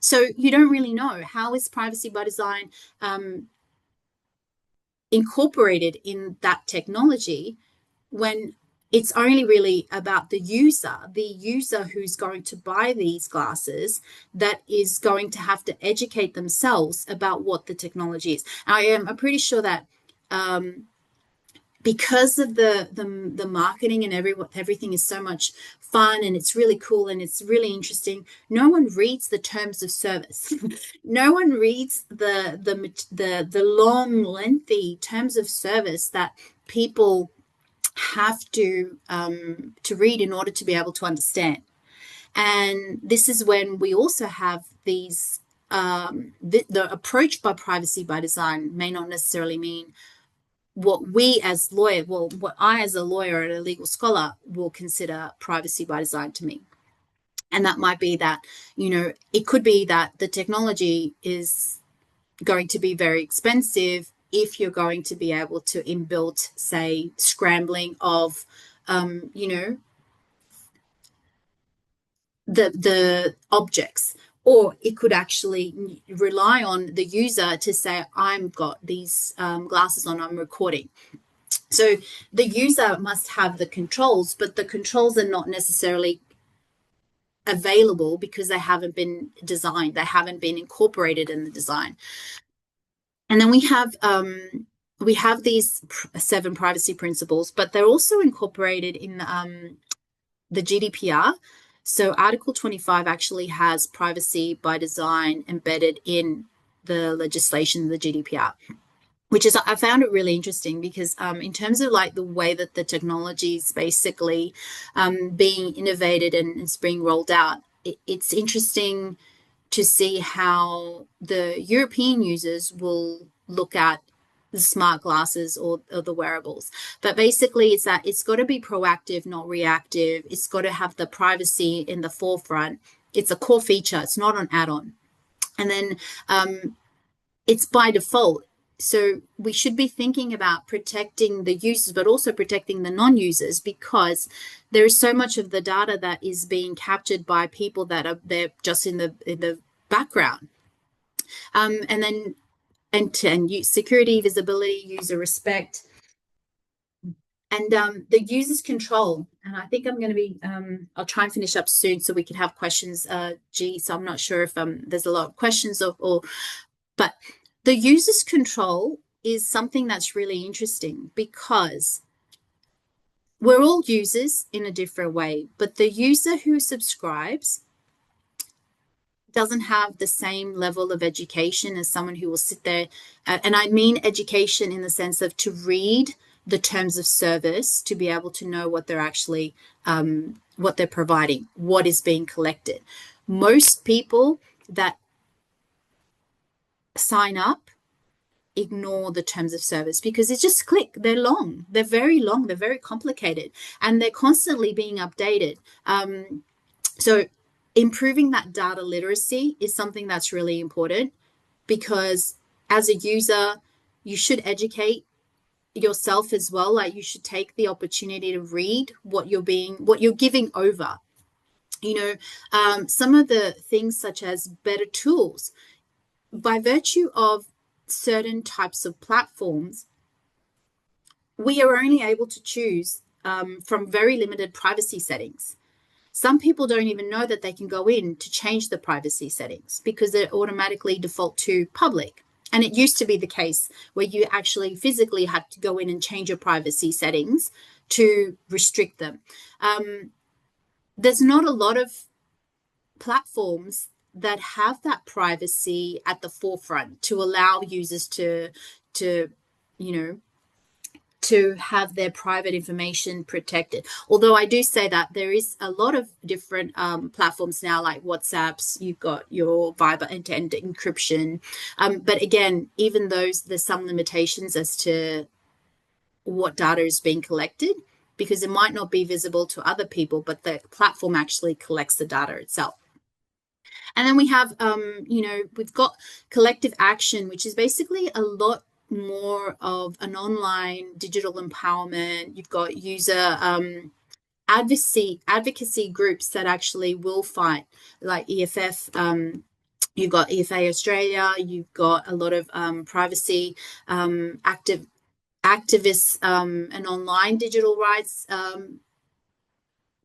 So you don't really know, how is privacy by design incorporated in that technology, when it's only really about the user who's going to buy these glasses, that is going to have to educate themselves about what the technology is. I'm pretty sure that because of the marketing and everything is so much fun and it's really cool and it's really interesting, no one reads the terms of service. No one reads the long, lengthy terms of service that people have to read in order to be able to understand. And this is when we also have these the approach by privacy by design may not necessarily mean what we as lawyer, well, what I as a lawyer and a legal scholar will consider privacy by design to me. And that might be that, it could be that the technology is going to be very expensive if you're going to be able to inbuilt, say, scrambling of, the objects. Or it could actually rely on the user to say, I've got these glasses on, I'm recording. So the user must have the controls, but the controls are not necessarily available because they haven't been designed. They haven't been incorporated in the design. And then we have these 7 privacy principles, but they're also incorporated in the GDPR. So Article 25 actually has privacy by design embedded in the legislation, the GDPR, which is, I found it really interesting because in terms of like the way that the technology is basically being innovated and it's being rolled out, it's interesting to see how the European users will look at the smart glasses or the wearables. But basically it's that it's got to be proactive, not reactive. It's got to have the privacy in the forefront. It's a core feature. It's not an add-on. And then it's by default. So we should be thinking about protecting the users, but also protecting the non-users, because there is so much of the data that is being captured by people that are there just in the background. And then and security, visibility, user respect, and the user's control. And I think I'm going to be, I'll try and finish up soon so we can have questions, G. So I'm not sure if there's a lot of questions but the user's control is something that's really interesting, because we're all users in a different way, but the user who subscribes doesn't have the same level of education as someone who will sit there, and I mean education in the sense of to read the terms of service, to be able to know what they're actually, what they're providing, what is being collected. Most people that sign up ignore the terms of service because it's just click. They're long. They're very long. They're very complicated, and they're constantly being updated. So improving that data literacy is something that's really important, because as a user, you should educate yourself as well. Like, you should take the opportunity to read what you're giving over. Some of the things such as better tools, by virtue of certain types of platforms, we are only able to choose from very limited privacy settings. Some people don't even know that they can go in to change the privacy settings because they automatically default to public. And it used to be the case where you actually physically had to go in and change your privacy settings to restrict them. There's not a lot of platforms that have that privacy at the forefront to allow users to have their private information protected. Although I do say that there is a lot of different platforms now, like WhatsApps, you've got your Viber end-to-end encryption. But again, even those, there's some limitations as to what data is being collected, because it might not be visible to other people, but the platform actually collects the data itself. And then we have, we've got collective action, which is basically a lot more of an online digital empowerment. You've got user advocacy groups that actually will fight, like EFF. You've got EFA Australia. You've got a lot of privacy activists and online digital rights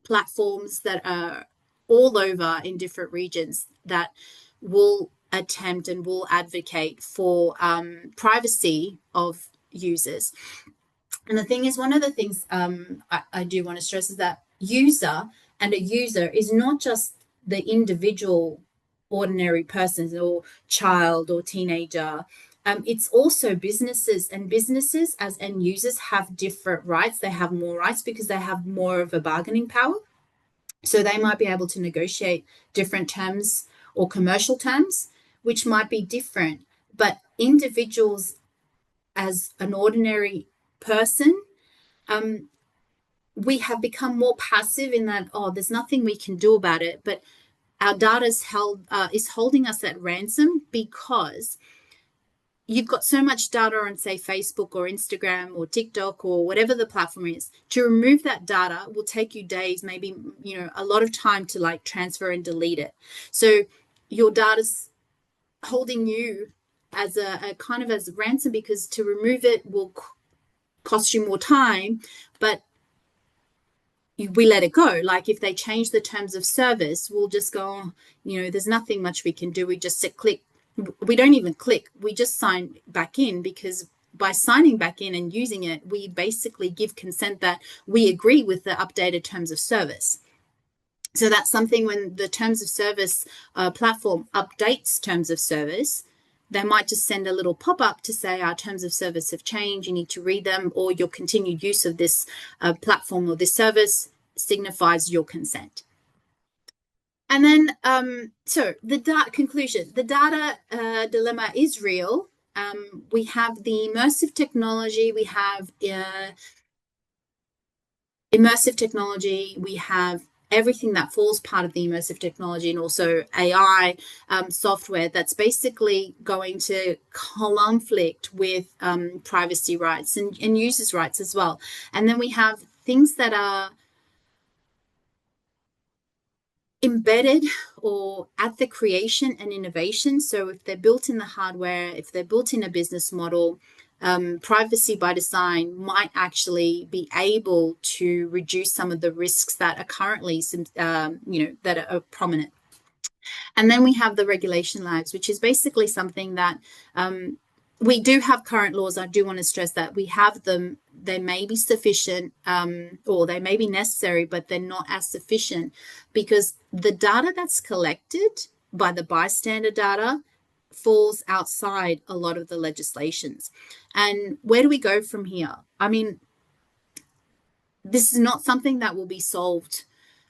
platforms that are all over in different regions that will attempt and will advocate for privacy of users. And the thing is, one of the things I do want to stress is that a user is not just the individual ordinary person or child or teenager. It's also businesses, and businesses as end users have different rights. They have more rights because they have more of a bargaining power. So they might be able to negotiate different terms or commercial terms, which might be different. But individuals as an ordinary person, we have become more passive in that, there's nothing we can do about it. But our data is holding us at ransom, because you've got so much data on, say, Facebook or Instagram or TikTok or whatever the platform is. To remove that data will take you days, maybe, a lot of time to like transfer and delete it. So your data's holding you as a kind of as a ransom, because to remove it will cost you more time, but we let it go. Like, if they change the terms of service, we'll just go, there's nothing much we can do. We just click. We don't even click. We just sign back in, because by signing back in and using it, we basically give consent that we agree with the updated terms of service. So that's something, when the terms of service platform updates terms of service, they might just send a little pop-up to say our terms of service have changed, you need to read them, or your continued use of this platform or this service signifies your consent. And then, so the conclusion, the data dilemma is real. We have the immersive technology, we have immersive technology, we have everything that falls part of the immersive technology, and also AI software that's basically going to conflict with privacy rights and users' rights as well. And then we have things that are embedded or at the creation and innovation. So if they're built in the hardware, if they're built in a business model, privacy by design might actually be able to reduce some of the risks that are currently, that are prominent. And then we have the regulation lags, which is basically something that we do have current laws. I do want to stress that we have them. They may be sufficient, or they may be necessary, but they're not as sufficient, because the data that's collected by the bystander data falls outside a lot of the legislations. And where do we go from here? I mean, this is not something that will be solved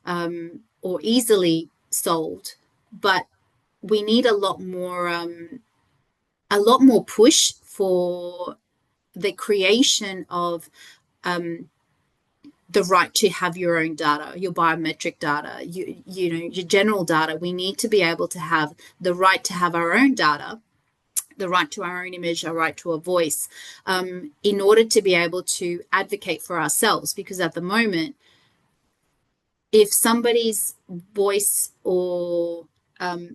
or easily solved, but we need a lot more push for the creation of the right to have your own data, your biometric data, you know, your general data. We need to be able to have the right to have our own data, the right to our own image, our right to a voice, in order to be able to advocate for ourselves. Because at the moment, if somebody's voice or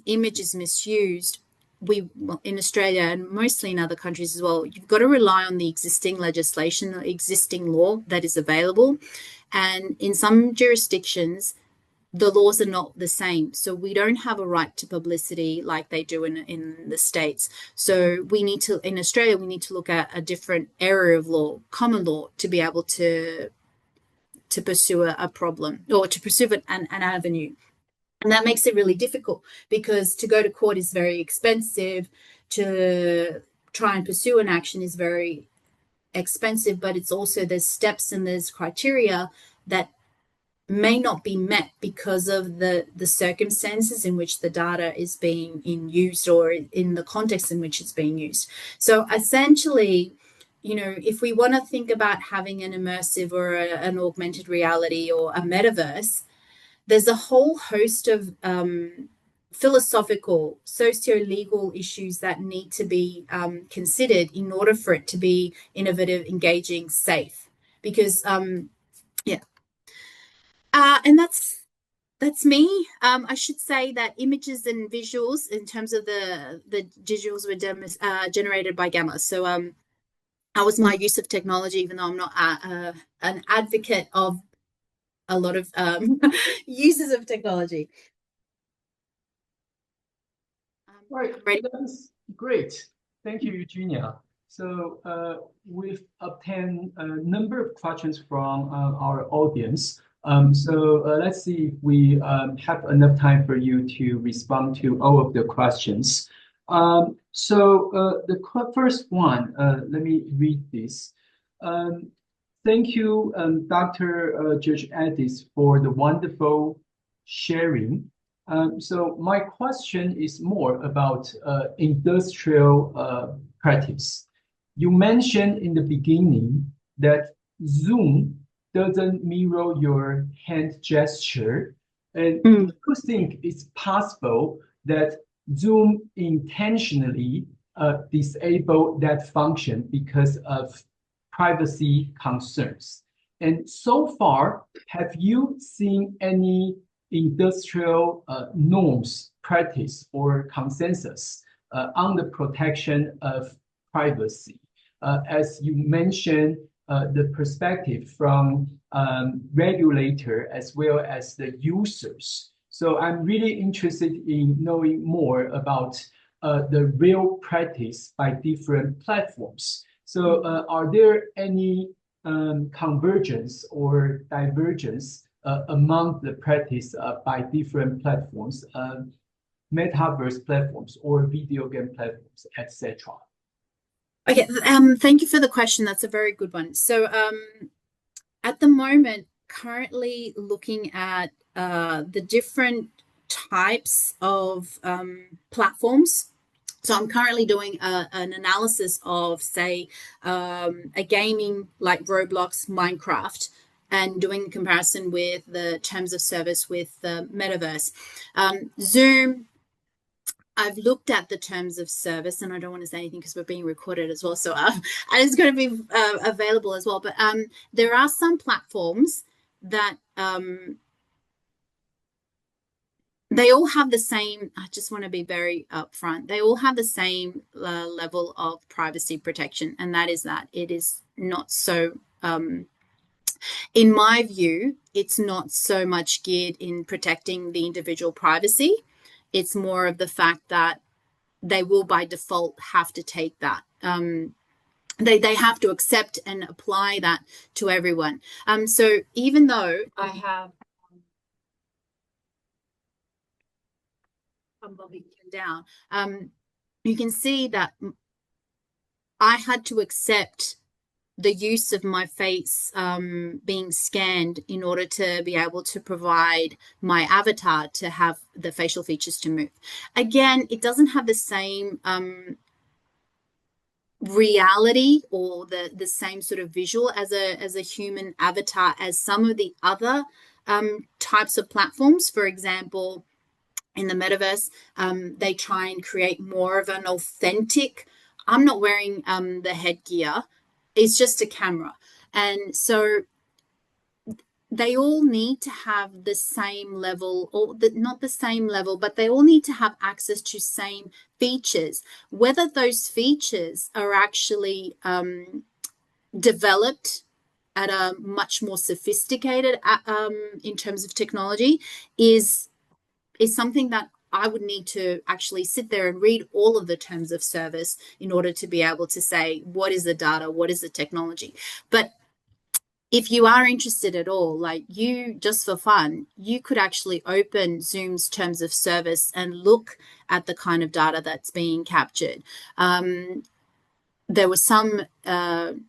image is misused, well, in Australia and mostly in other countries as well, you've got to rely on the existing legislation, the existing law that is available. And in some jurisdictions, the laws are not the same. So we don't have a right to publicity like they do in the States. So we need to, in Australia, we need to look at a different area of law, common law, to be able to pursue a problem, or to pursue an avenue. And that makes it really difficult, because to go to court is very expensive. To try and pursue an action is very expensive, but it's also, there's steps and there's criteria that may not be met because of the circumstances in which the data is being used, or in the context in which it's being used. So essentially, you know, if we want to think about having an immersive or an augmented reality or a metaverse, there's a whole host of philosophical, socio-legal issues that need to be considered in order for it to be innovative, engaging, safe. Because, yeah. And that's me. I should say that images and visuals, in terms of the visuals, were generated by Gamma. So that was my use of technology, even though I'm not an advocate of a lot of uses of technology. Right, that's great. Thank you, Eugenia. So we've obtained a number of questions from our audience. Let's see if we have enough time for you to respond to all of the questions. The first one, let me read this. Thank you, Dr. Georgiades, for the wonderful sharing. So my question is more about industrial practice. You mentioned in the beginning that Zoom doesn't mirror your hand gesture. And do you think it's possible that Zoom intentionally disable that function because of privacy concerns? And so far, have you seen any industrial norms, practice, or consensus on the protection of privacy? As you mentioned, the perspective from regulator as well as the users. So I'm really interested in knowing more about the real practice by different platforms. So are there any convergence or divergence among the practice by different platforms, metaverse platforms or video game platforms, etc.? Okay, thank you for the question. That's a very good one. So at the moment, currently looking at the different types of platforms. So I'm currently doing an analysis of, say, a gaming like Roblox, Minecraft, and doing a comparison with the terms of service with the metaverse. Zoom, I've looked at the terms of service, and I don't want to say anything because we're being recorded as well. So and it's going to be available as well. But there are some platforms that they all have the same, I just want to be very upfront, they all have the same level of privacy protection, and that is that it is not so, in my view, it's not so much geared in protecting the individual privacy. It's more of the fact that they will by default have to take that. They have to accept and apply that to everyone. So even though I have down, you can see that I had to accept the use of my face being scanned in order to be able to provide my avatar to have the facial features to move. Again, it doesn't have the same reality or the same sort of visual as a human avatar as some of the other types of platforms. For example, in the metaverse, they try and create more of an authentic, I'm not wearing the headgear, it's just a camera. And so they all need to have the same level, or not the same level, but they all need to have access to same features. Whether those features are actually developed at a much more sophisticated in terms of technology is something that I would need to actually sit there and read all of the terms of service in order to be able to say, what is the data, what is the technology? But if you are interested at all, like you, just for fun, you could actually open Zoom's terms of service and look at the kind of data that's being captured. There were some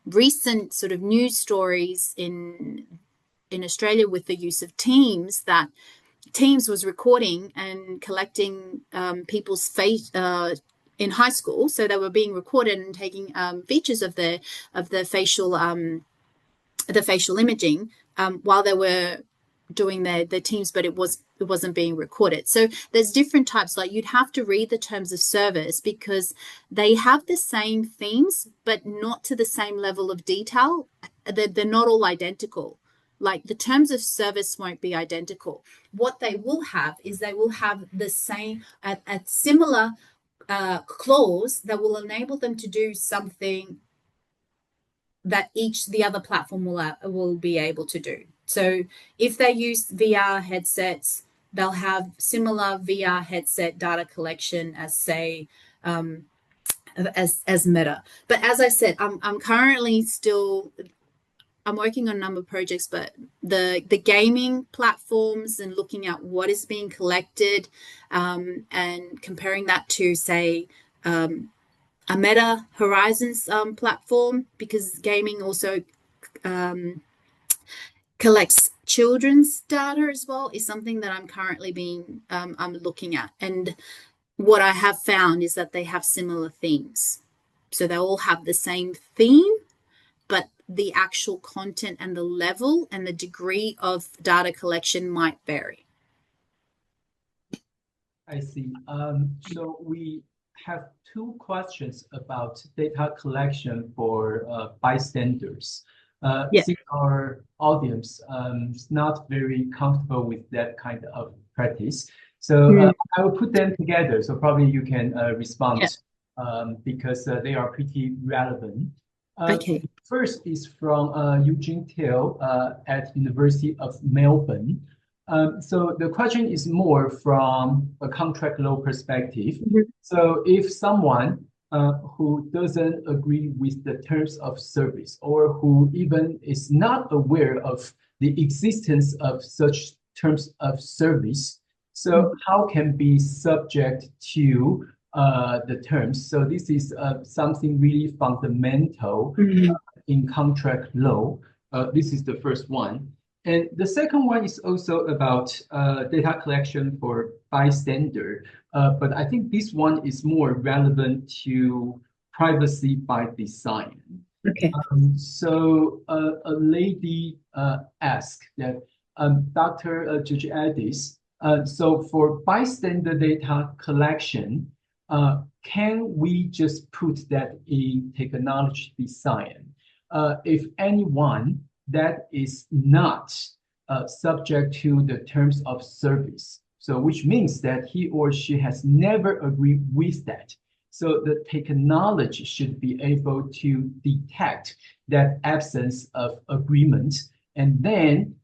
recent sort of news stories in Australia with the use of Teams, that Teams was recording and collecting people's face in high school. So they were being recorded and taking features of the facial imaging while they were doing their Teams, but it wasn't being recorded. So there's different types. Like, you'd have to read the terms of service because they have the same themes, but not to the same level of detail. They're not all identical. Like, the terms of service won't be identical. What they will have is they will have the same, a similar clause that will enable them to do something that the other platform will be able to do. So if they use VR headsets, they'll have similar VR headset data collection as, say, as Meta. But as I said, I'm currently still, I'm working on a number of projects, but the gaming platforms and looking at what is being collected and comparing that to, say, a Meta Horizons platform, because gaming also collects children's data as well, is something that I'm currently I'm looking at. And what I have found is that they have similar themes. So they all have the same theme, but the actual content and the level and the degree of data collection might vary. I see. So we have two questions about data collection for bystanders. Since our audience is not very comfortable with that kind of practice, so I will put them together. So probably you can respond because they are pretty relevant. Okay. First is from Eugenia at University of Melbourne. So the question is more from a contract law perspective. So if someone who doesn't agree with the terms of service, or who even is not aware of the existence of such terms of service, so how can be subject to the terms? So this is something really fundamental in contract law. This is the first one. And the second one is also about data collection for bystander. But I think this one is more relevant to privacy by design. Okay. So a lady asked that Dr. Georgiades, so for bystander data collection, can we just put that in technology design? If anyone that is not subject to the terms of service, so which means that he or she has never agreed with that. So the technology should be able to detect that absence of agreement, and then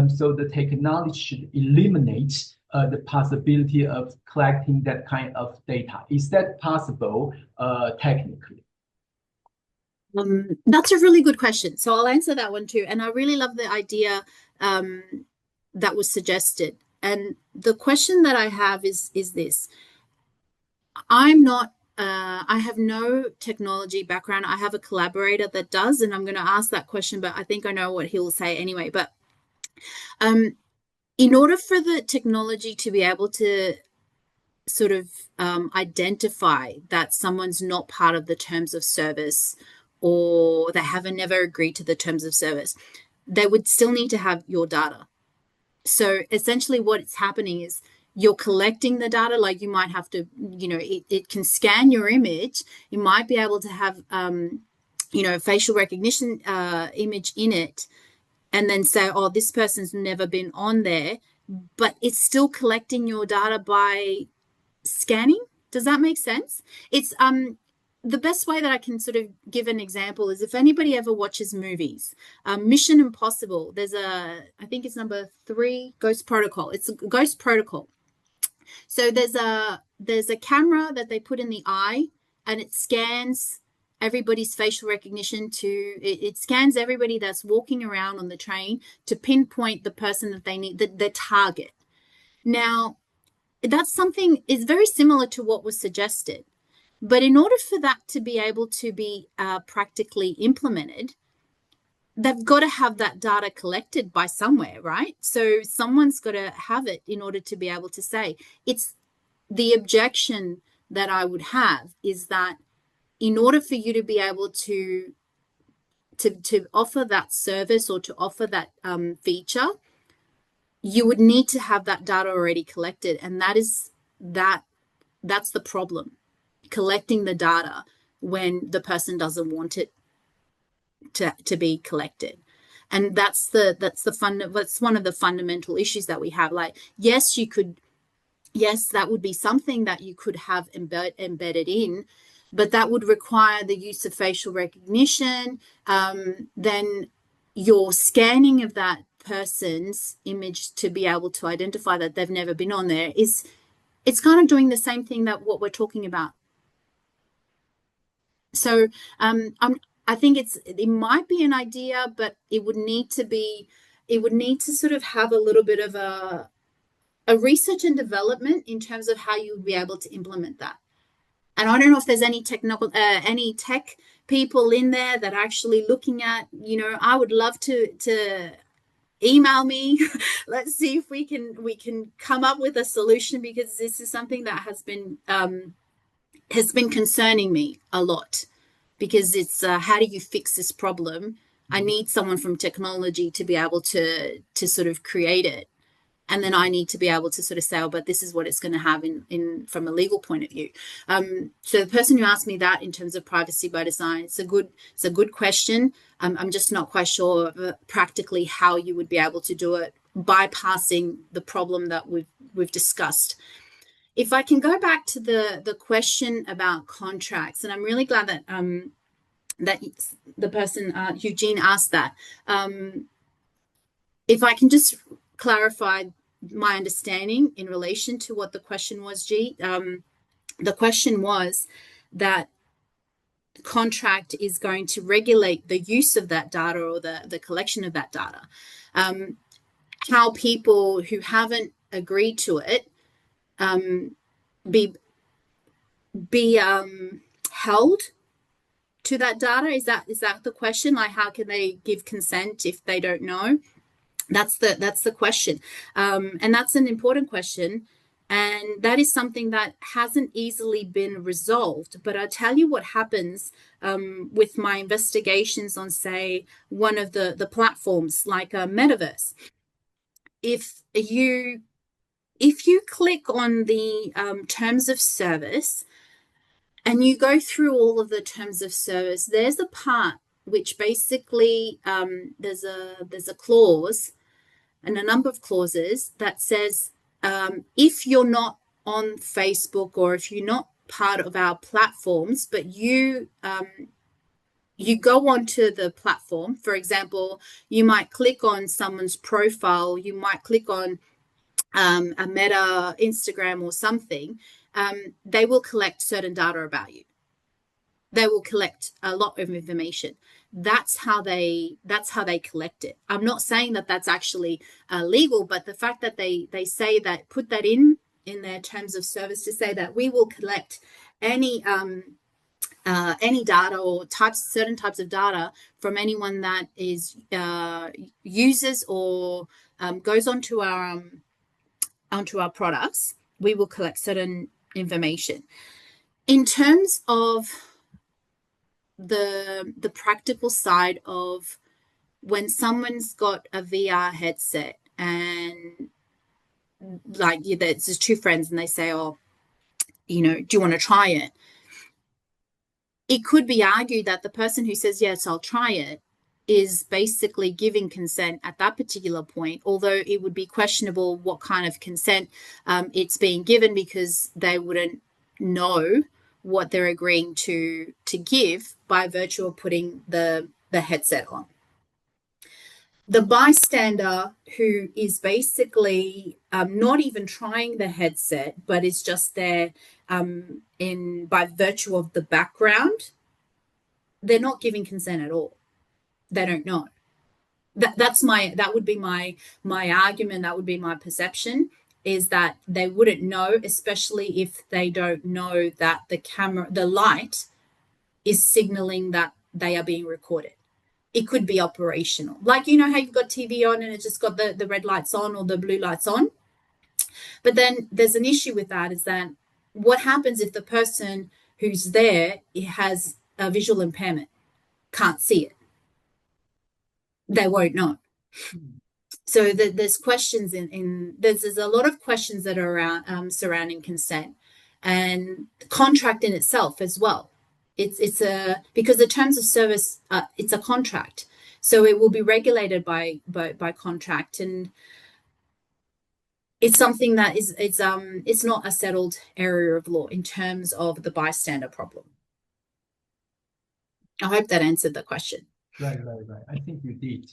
so the technology should eliminate the possibility of collecting that kind of data? Is that possible technically? That's a really good question. So I'll answer that one too. And I really love the idea that was suggested. And the question that I have is this. I'm not, I have no technology background. I have a collaborator that does, and I'm going to ask that question, but I think I know what he'll say anyway. But in order for the technology to be able to sort of identify that someone's not part of the terms of service or they haven't never agreed to the terms of service, they would still need to have your data. So essentially what's happening is you're collecting the data, like you might have to, you know, it can scan your image. You might be able to have, you know, facial recognition image in it and then say, oh, this person's never been on there, but it's still collecting your data by scanning. Does that make sense? It's the best way that I can sort of give an example is if anybody ever watches movies, Mission Impossible, there's I think it's number 3, Ghost Protocol. It's a Ghost Protocol. So there's a camera that they put in the eye and it scans everybody's facial recognition it scans everybody that's walking around on the train to pinpoint the person that they need, the target. Now, that's something is very similar to what was suggested. But in order for that to be able to be practically implemented, they've got to have that data collected by somewhere, right? So someone's got to have it in order to be able to say. It's the objection that I would have is that in order for you to be able to offer that service or to offer that feature, you would need to have that data already collected. And that's the problem, collecting the data when the person doesn't want it to be collected. And that's one of the fundamental issues that we have. Like, yes, that would be something that you could have embedded in, but that would require the use of facial recognition. Then your scanning of that person's image to be able to identify that they've never been on there it's kind of doing the same thing that what we're talking about. So I think it might be an idea, but it would need to sort of have a little bit of a research and development in terms of how you would be able to implement that. And I don't know if there's any any tech people in there that are actually looking at, you know, I would love to email me. Let's see if we can come up with a solution, because this is something that has been concerning me a lot, because it's how do you fix this problem? I need someone from technology to be able to sort of create it. And then I need to be able to sort of say, oh, but this is what it's going to have in from a legal point of view. So the person who asked me that in terms of privacy by design, it's a good question. I'm just not quite sure practically how you would be able to do it, bypassing the problem that we've discussed. If I can go back to the question about contracts, and I'm really glad that that the person Eugene asked that. If I can just clarify my understanding in relation to what the question was, G. The question was that the contract is going to regulate the use of that data or the collection of that data. How people who haven't agreed to it be held to that data. Is that the question? Like, how can they give consent if they don't know? That's the question. And that's an important question. And that is something that hasn't easily been resolved. But I'll tell you what happens with my investigations on, say, one of the platforms like Metaverse. If you click on the terms of service and you go through all of the terms of service, there's a part which basically there's a clause and a number of clauses that says if you're not on Facebook or if you're not part of our platforms, but you go onto the platform, for example, you might click on someone's profile, you might click on a Meta, Instagram, or something, they will collect certain data about you. They will collect a lot of information. That's how they collect it. I'm not saying that that's actually legal, but the fact that they say that, put that in their terms of service, to say that we will collect any data or certain types of data from anyone that is uses or goes onto our products. We will collect certain information. In terms of the practical side of when someone's got a VR headset and like there's just two friends and they say, oh, do you want to try it? It could be argued that the person who says, yes, I'll try it, is basically giving consent at that particular point, although it would be questionable what kind of consent it's being given, because they wouldn't know what they're agreeing to give by virtue of putting the headset on. The bystander, who is basically not even trying the headset, but is just there by virtue of the background, they're not giving consent at all. They don't know. That would be my argument. That would be my perception, is that they wouldn't know, especially if they don't know that the light is signaling that they are being recorded. It could be operational. Like, how you've got TV on and it's just got the red lights on or the blue lights on. But then there's an issue with that, is that what happens if the person who's there has a visual impairment, can't see it? They won't know. So there's questions there's a lot of questions that are around surrounding consent and contract in itself as well. It's because the terms of service, it's a contract, so it will be regulated by contract, and it's something that it's not a settled area of law in terms of the bystander problem. I hope that answered the question. Right. I think you did.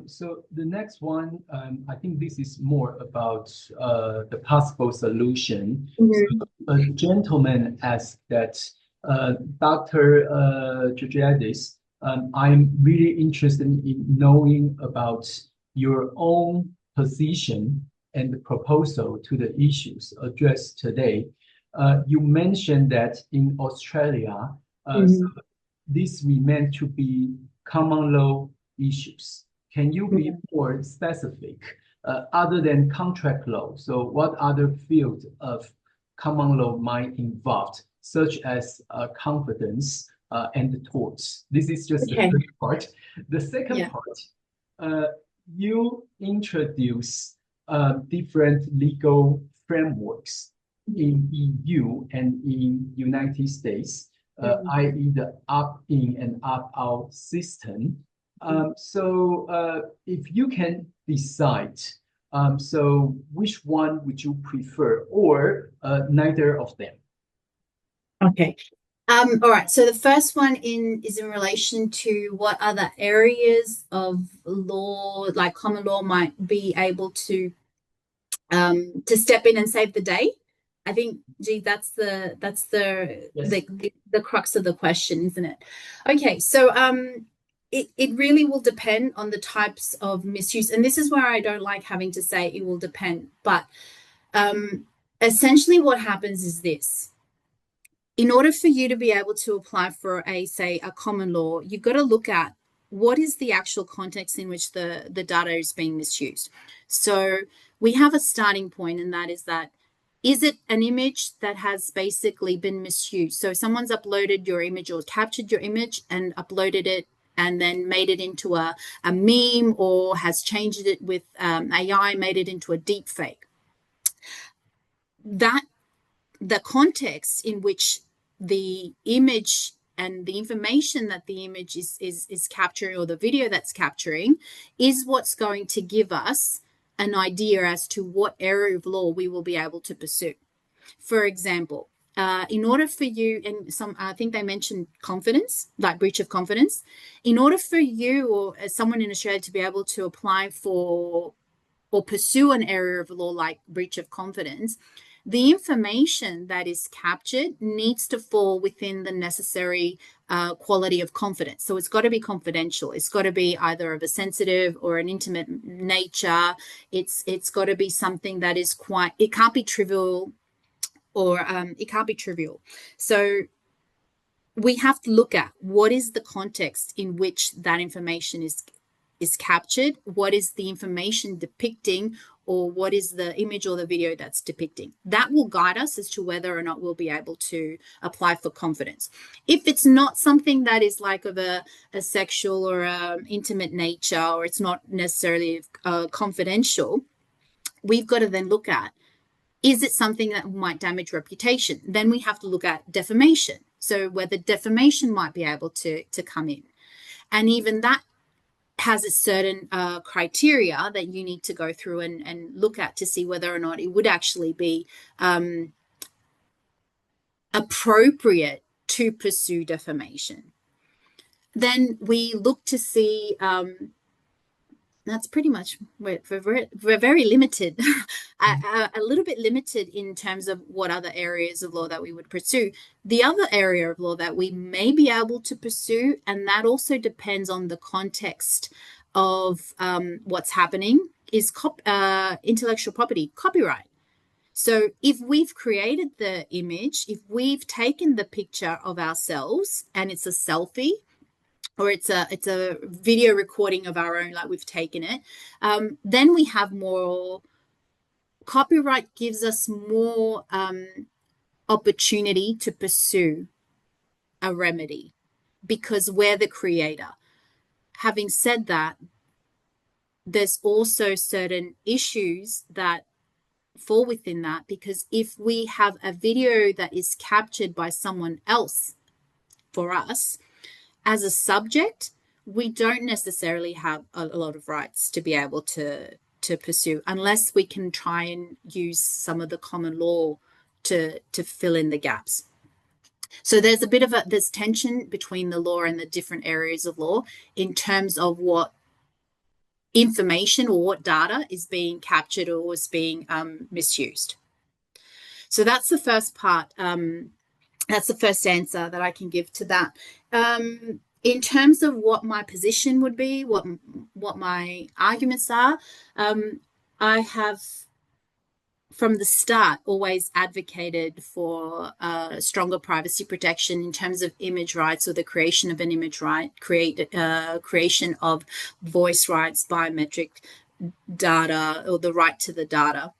So the next one, I think this is more about the possible solution. Mm-hmm. So a gentleman asked that, Dr. Georgiades, I'm really interested in knowing about your own position and the proposal to the issues addressed today. You mentioned that in Australia, so this remain to be common law issues. Can you be more specific, other than contract law? So what other fields of common law might involve, such as confidence and the torts? This is just the first part. The second part, you introduce different legal frameworks in EU and in United States, i.e. the opt-in and opt-out system. So if you can decide, so which one would you prefer, or neither of them? Okay. All right. So the first one is in relation to what other areas of law, like common law, might be able to step in and save the day. I think, that's the crux of the question, isn't it? Okay. So it really will depend on the types of misuse, and this is where I don't like having to say it will depend. But essentially, what happens is this. In order for you to be able to apply for a common law, you've got to look at what is the actual context in which the data is being misused. So we have a starting point, and that is it an image that has basically been misused? So someone's uploaded your image or captured your image and uploaded it and then made it into a meme, or has changed it with AI, made it into a deep fake. That the context in which the image and the information that the image is capturing, or the video that's capturing, is what's going to give us an idea as to what area of law we will be able to pursue. For example, in order for you, and I think they mentioned confidence, like breach of confidence. In order for you or as someone in Australia to be able to apply for or pursue an area of law like breach of confidence, the information that is captured needs to fall within the necessary quality of confidence. So it's got to be confidential. It's got to be either of a sensitive or an intimate nature. It's got to be something that is quite, it can't be trivial, or it can't be trivial. So we have to look at what is the context in which that information is captured, what is the information depicting, or what is the image or the video that's depicting. That will guide us as to whether or not we'll be able to apply for confidence. If it's not something that is like of a sexual or intimate nature, or it's not necessarily confidential, we've got to then look at, is it something that might damage reputation? Then we have to look at defamation. So whether defamation might be able to come in. And even that has a certain criteria that you need to go through and look at to see whether or not it would actually be appropriate to pursue defamation. Then we look to see, that's pretty much, we're very limited, a little bit limited in terms of what other areas of law that we would pursue. The other area of law that we may be able to pursue, and that also depends on the context of what's happening, is intellectual property, copyright. So if we've created the image, if we've taken the picture of ourselves and it's a selfie, or it's a video recording of our own, like we've taken it, then we have more, copyright gives us more opportunity to pursue a remedy because we're the creator. Having said that, there's also certain issues that fall within that, because if we have a video that is captured by someone else for us, as a subject, we don't necessarily have a lot of rights to be able to pursue, unless we can try and use some of the common law to fill in the gaps. So there's a bit of there's tension between the law and the different areas of law in terms of what information or what data is being captured or is being misused. So that's the first part. That's the first answer that I can give to that. In terms of what my position would be, what my arguments are, I have from the start always advocated for stronger privacy protection in terms of image rights, or the creation of an image right, creation of voice rights, biometric data, or the right to the data.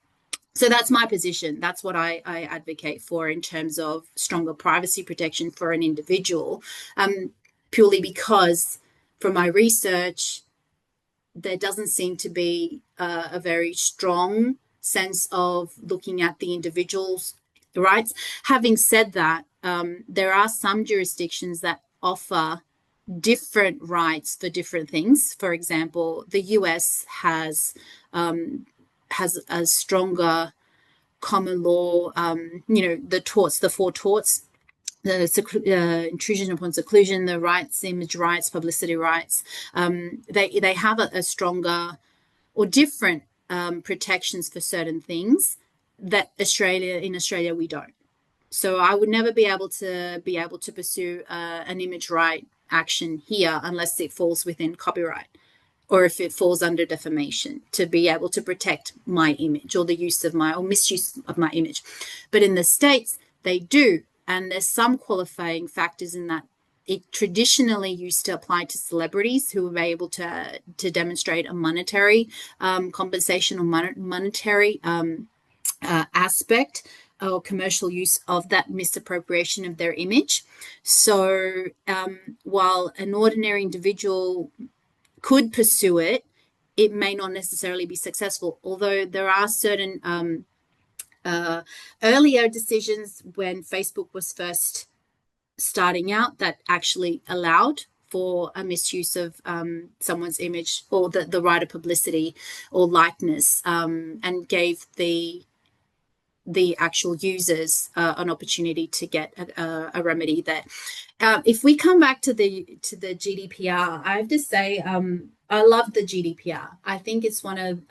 So that's my position. That's what I advocate for in terms of stronger privacy protection for an individual, purely because from my research, there doesn't seem to be a very strong sense of looking at the individual's rights. Having said that, there are some jurisdictions that offer different rights for different things. For example, the US has a stronger common law, the torts, the four torts, the intrusion upon seclusion, the rights, image rights, publicity rights. They have a stronger or different protections for certain things that in Australia we don't. So I would never be able to pursue an image right action here unless it falls within copyright, or if it falls under defamation, to be able to protect my image or the use of my, or misuse of my image. But in the States, they do. And there's some qualifying factors in that. It traditionally used to apply to celebrities who were able to demonstrate a monetary compensation or monetary aspect or commercial use of that misappropriation of their image. So while an ordinary individual could pursue it, it may not necessarily be successful, although there are certain earlier decisions when Facebook was first starting out that actually allowed for a misuse of someone's image or the right of publicity or likeness, and gave the actual users an opportunity to get a remedy there. If we come back to the GDPR, I have to say I love the GDPR. I think it's one of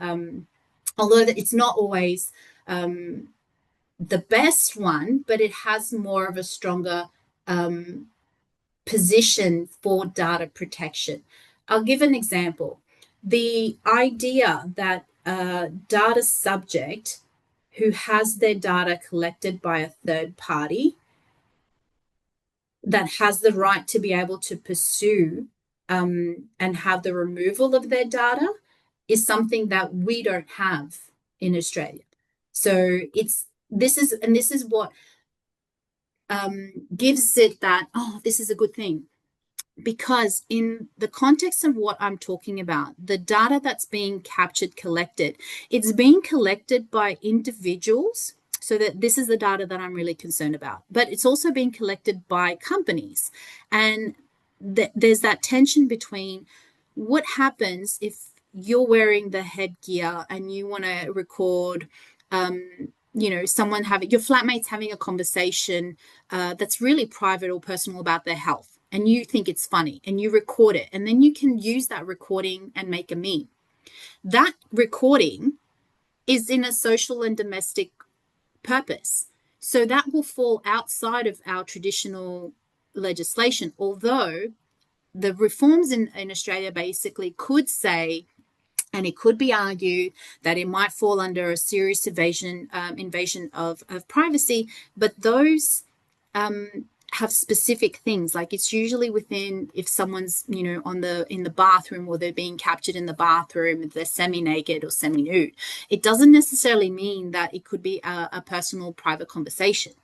although it's not always the best one, but it has more of a stronger position for data protection. I'll give an example. The idea that a data subject who has their data collected by a third party that has the right to be able to pursue and have the removal of their data is something that we don't have in Australia. So this is what gives it that, oh, this is a good thing. Because in the context of what I'm talking about, the data that's being captured, collected, it's being collected by individuals. So that this is the data that I'm really concerned about. But it's also being collected by companies. And there's that tension between what happens if you're wearing the headgear and you want to record someone having, your flatmates having a conversation that's really private or personal about their health, and you think it's funny and you record it, and then you can use that recording and make a meme. That recording is in a social and domestic purpose. So that will fall outside of our traditional legislation, although the reforms in Australia basically could say, and it could be argued that it might fall under a serious invasion of privacy, but those have specific things. Like it's usually within, if someone's in the bathroom, or they're being captured in the bathroom, if they're semi-naked or semi-nude, it doesn't necessarily mean that it could be a personal private conversation.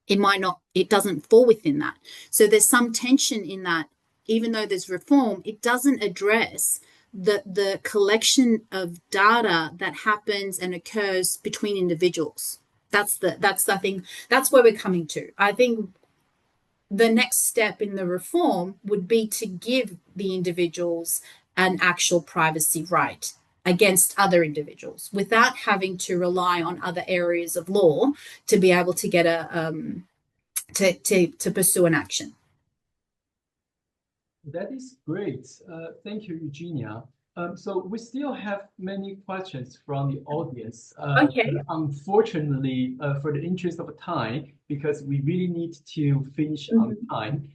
It might not, it doesn't fall within that. So there's some tension in that. Even though there's reform, it doesn't address the collection of data that happens and occurs between individuals. That's I think that's where we're coming to. I think the next step in the reform would be to give the individuals an actual privacy right against other individuals without having to rely on other areas of law to be able to get to pursue an action. That is great. Thank you, Eugenia. So we still have many questions from the audience. Okay. Unfortunately, for the interest of time, because we really need to finish on time,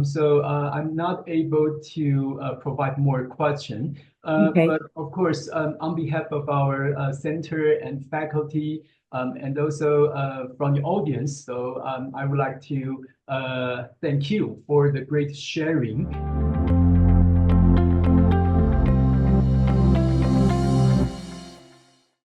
so I'm not able to provide more questions. Okay. But of course, on behalf of our center and faculty, and also from the audience, so I would like to thank you for the great sharing.